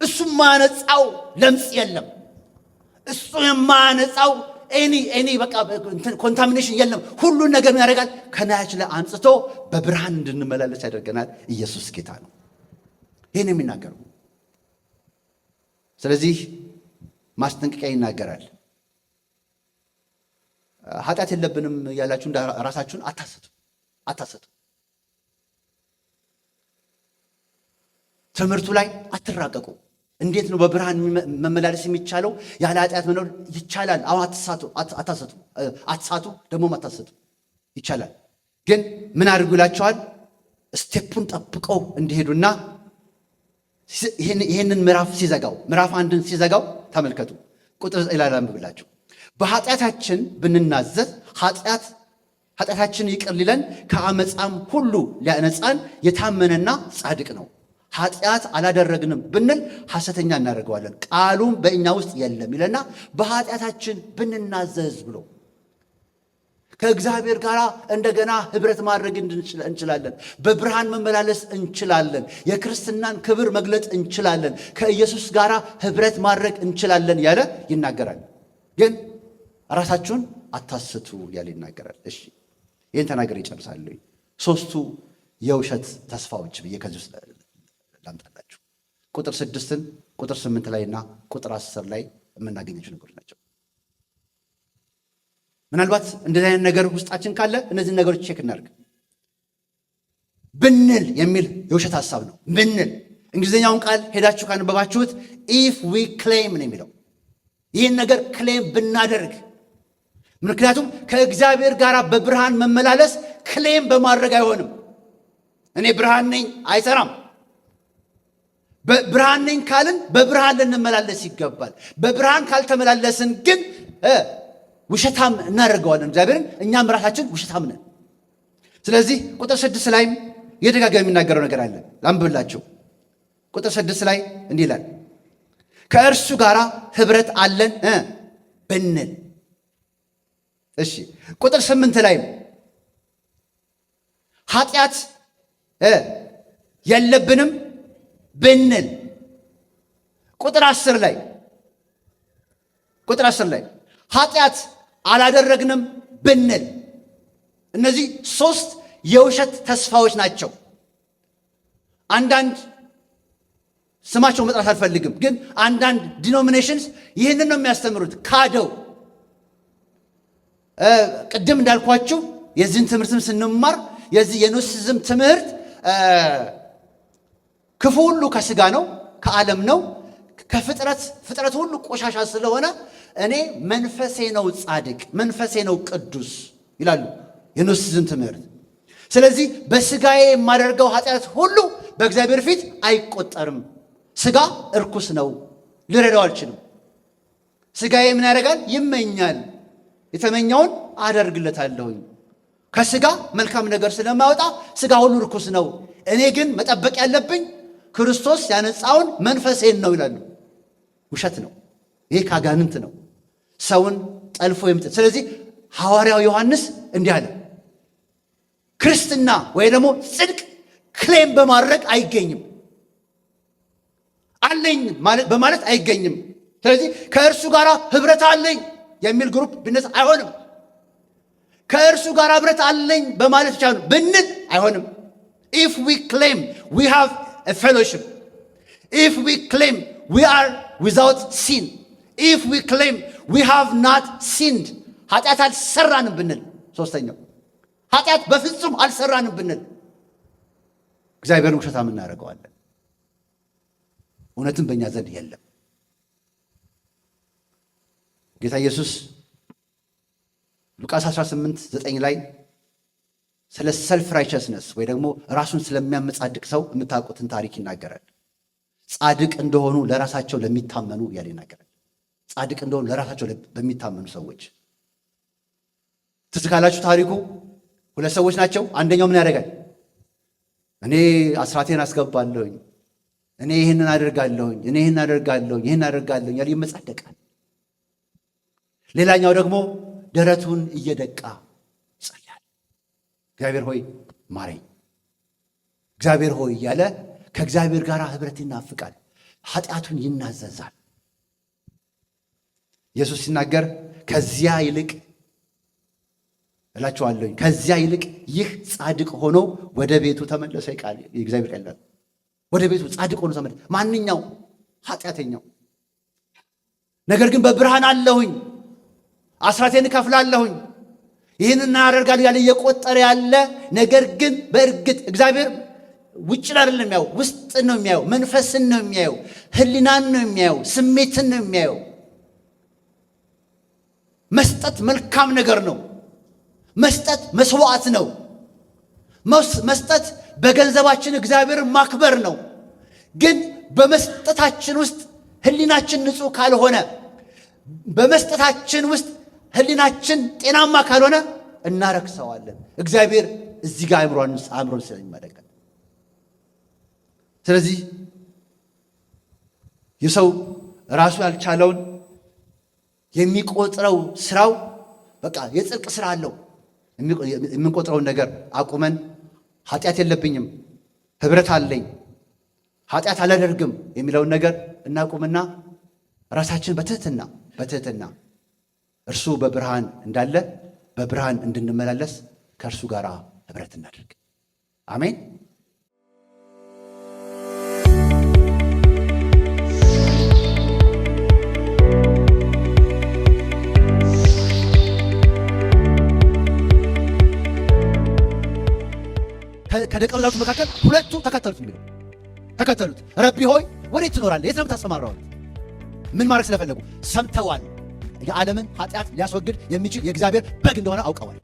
እሱ የማያነጻው ለምጽ የለም። እሱ የማያነጻው ኤኒ በቃ ኮንታሚኔሽን የለም። ሁሉን ነገር ምን ያደርጋል? ከናያችን ላይ አንጽቶ በብርሃን እንድንመላለስ ያደርገናል። ኢየሱስ ጌታ ነው። ይህን የሚናገረው ስለዚህ ማስጠንቀቂያ ይናገራል። ኃጢአት የለብንም ያላችሁ ራሳችሁን አታሰቱ። ትምህርቱ ላይ አትራቀቁ። እንዴት ነው በብርሃን መመላለስ የሚቻለው? ያለ ኃጢአት መኖር ይቻላል። አሁን አትሳቱ፣ ደግሞም አታሰቱ። ይቻላል። ግን ምን አድርጉ ይላቸዋል? ስቴፑን ጠብቀው እንዲሄዱና ይህንን ምዕራፍ ሲዘጋው ምዕራፍ 1ን ሲዘጋው ተመልከቱ። ቁጥር 9 ላይ አንብብላችሁ። በኃጢአታችን ብንናዘዝ ኃጢአታችን ይቅር ሊለን ከአመፃም ሁሉ ሊያነጻን የታመነና ጻድቅ ነው። ኃጢአት አላደረግንም ብንል ሐሰተኛ እናደርገዋለን፣ ቃሉም በእኛ ውስጥ የለም ይለና በኃጢአታችን ብንናዘዝ ብሎ ከእግዚአብሔር ጋር እንደገና ህብረት ማድረግ እንችላለን። በብርሃን መመላለስ እንችላለን። የክርስትናን ክብር መግለጥ እንችላለን። ከኢየሱስ ጋር ህብረት ማድረግ እንችላለን ያለ ይናገራል። ግን ራሳችሁን አታስቱ ያለ ይናገራል። እሺ፣ ይህን ተናገር ይጨርሳል። 3ቱ የውሸት ተስፋዎች ብዬ ከዚህ ውስጥ ላምጣላችሁ። ቁጥር 6ን ቁጥር 8 ላይ እና ቁጥር 10 ላይ የምናገኛቸው ነገሮች ናቸው። ምናልባት እንደዚህ አይነት ነገር ውስጣችን ካለ እነዚህን ነገሮች ቼክ እናድርግ። ብንል የሚል የውሸት ሐሳብ ነው። ብንል እንግሊዝኛውን ቃል ሄዳችሁ ካነበባችሁት ኢፍ ዊ ክሌም ነው የሚለው። ይህን ነገር ክሌም ብናደርግ፣ ምክንያቱም ከእግዚአብሔር ጋር በብርሃን መመላለስ ክሌም በማድረግ አይሆንም። እኔ ብርሃን ነኝ አይሰራም። ብርሃን ነኝ ካልን በብርሃን ልንመላለስ ይገባል። በብርሃን ካልተመላለስን ግን ውሸታም እናደርገዋለን እግዚአብሔርን፣ እኛም ራሳችን ውሸታም ነን። ስለዚህ ቁጥር 6 ላይም የደጋገመ የሚናገረው ነገር አለ። ላንብብላችሁ። ቁጥር 6 ላይ እንዲህ ይላል፣ ከእርሱ ጋር ህብረት አለን ብንል። እሺ፣ ቁጥር 8 ላይም ኃጢአት የለብንም ብንል። ቁጥር 10 ላይ ኃጢአት አላደረግንም ብንል። እነዚህ 3 የውሸት ተስፋዎች ናቸው። አንዳንድ ስማቸውን መጥራት አልፈልግም፣ ግን አንዳንድ ዲኖሚኔሽንስ ይህንን ነው የሚያስተምሩት። ካደው ቅድም እንዳልኳችሁ የዚህን ትምህርትም ስንማር የዚህ የኖሲዝም ትምህርት ክፉ ሁሉ ከስጋ ነው፣ ከዓለም ነው፣ ፍጥረት ሁሉ ቆሻሻ ስለሆነ እኔ መንፈሴ ነው ጻድቅ፣ መንፈሴ ነው ቅዱስ ይላሉ የኖሲዝም ትምህርት። ስለዚህ በስጋዬ የማደርገው ኃጢአት ሁሉ በእግዚአብሔር ፊት አይቆጠርም። ስጋ እርኩስ ነው፣ ልረዳው አልችልም። ሥጋዬ ምን ያደርጋል? ይመኛል፣ የተመኘውን አደርግለታለሁኝ። ከሥጋ መልካም ነገር ስለማይወጣ ሥጋ ሁሉ ርኩስ ነው። እኔ ግን መጠበቅ ያለብኝ ክርስቶስ ያነጻውን መንፈሴን ነው ይላሉ። ውሸት ነው ይሄ፣ ካጋንንት ነው ሰውን ጠልፎ የምጥል። ስለዚህ ሐዋርያው ዮሐንስ እንዲህ አለ፣ ክርስትና ወይ ደግሞ ጽድቅ ክሌም በማድረግ አይገኝም፣ አለኝ በማለት አይገኝም። ስለዚህ ከእርሱ ጋር ኅብረት አለኝ የሚል ግሩፕ ብነሳ አይሆንም። ከእርሱ ጋር ኅብረት አለኝ በማለት ብቻ ነው ብንል አይሆንም። if we claim we have a fellowship, if we claim we are without sin, if we claim we have not sinned, ኃጢአት አልሰራንም ብንል፣ ሶስተኛው ኃጢአት በፍጹም አልሰራንም ብንል እግዚአብሔርን ውሸታም እናደርገዋለን። እውነትም በእኛ ዘንድ የለም። ጌታ ኢየሱስ ሉቃስ 18:9 ላይ ስለ ሰልፍ ራይቸስነስ ወይ ደግሞ ራሱን ስለሚያመጻድቅ ሰው የምታውቁትን ታሪክ ይናገራል። ጻድቅ እንደሆኑ ለራሳቸው ለሚታመኑ እያለ ይናገራል። ጻድቅ እንደሆኑ ለራሳቸው በሚታመኑ ሰዎች። ትዝ ካላችሁ ታሪኩ ሁለት ሰዎች ናቸው። አንደኛው ምን ያደርጋል? እኔ አስራቴን አስገባለሁኝ፣ እኔ ይህንን አደርጋለሁኝ፣ እኔ ይህን አደርጋለሁኝ፣ ይህን አደርጋለሁኝ ያለ ይመጻደቃል። ሌላኛው ደግሞ ደረቱን እየደቃ ይጸልያል። እግዚአብሔር ሆይ ማረኝ፣ እግዚአብሔር ሆይ እያለ ከእግዚአብሔር ጋር ኅብረት ይናፍቃል፣ ኃጢአቱን ይናዘዛል። ኢየሱስ ሲናገር ከዚያ ይልቅ እላችኋለሁኝ፣ ከዚያ ይልቅ ይህ ጻድቅ ሆኖ ወደ ቤቱ ተመለሰ። ቃል የእግዚአብሔር ቃል ወደ ቤቱ ጻድቅ ሆኖ ተመለሰ። ማንኛው? ኃጢአተኛው። ነገር ግን በብርሃን አለሁኝ፣ አስራቴን እከፍላለሁኝ፣ ይህንን አደርጋለሁ ያለ እየቆጠረ ያለ፣ ነገር ግን በእርግጥ እግዚአብሔር ውጭን አይደለም የሚያየው፣ ውስጥን ነው የሚያየው፣ መንፈስን ነው የሚያየው፣ ሕሊናን ነው የሚያየው፣ ስሜትን ነው የሚያየው። መስጠት መልካም ነገር ነው። መስጠት መስዋዕት ነው። መስጠት በገንዘባችን እግዚአብሔርን ማክበር ነው። ግን በመስጠታችን ውስጥ ሕሊናችን ንጹሕ ካልሆነ፣ በመስጠታችን ውስጥ ሕሊናችን ጤናማ ካልሆነ እናረክሰዋለን። እግዚአብሔር እዚህ ጋር አእምሮን ስለሚመለከት፣ ስለዚህ የሰው ራሱ ያልቻለውን የሚቆጥረው ስራው በቃ የጽድቅ ስራ አለው የምንቆጥረውን ነገር አቁመን ኃጢአት የለብኝም፣ ኅብረት አለኝ፣ ኃጢአት አላደርግም የሚለውን ነገር እናቁምና ራሳችን በትህትና እርሱ በብርሃን እንዳለ በብርሃን እንድንመላለስ ከእርሱ ጋር ኅብረት እናድርግ። አሜን። ከደቀ መዛሙርቱ መካከል ሁለቱ ተከተሉት። ረቢ ሆይ ወዴት ትኖራለህ? የት ነው የምታሰማራው? ምን ማድረግ ስለፈለጉ? ሰምተዋል። የዓለምን ኃጢአት ሊያስወግድ የሚችል የእግዚአብሔር በግ እንደሆነ አውቀዋል።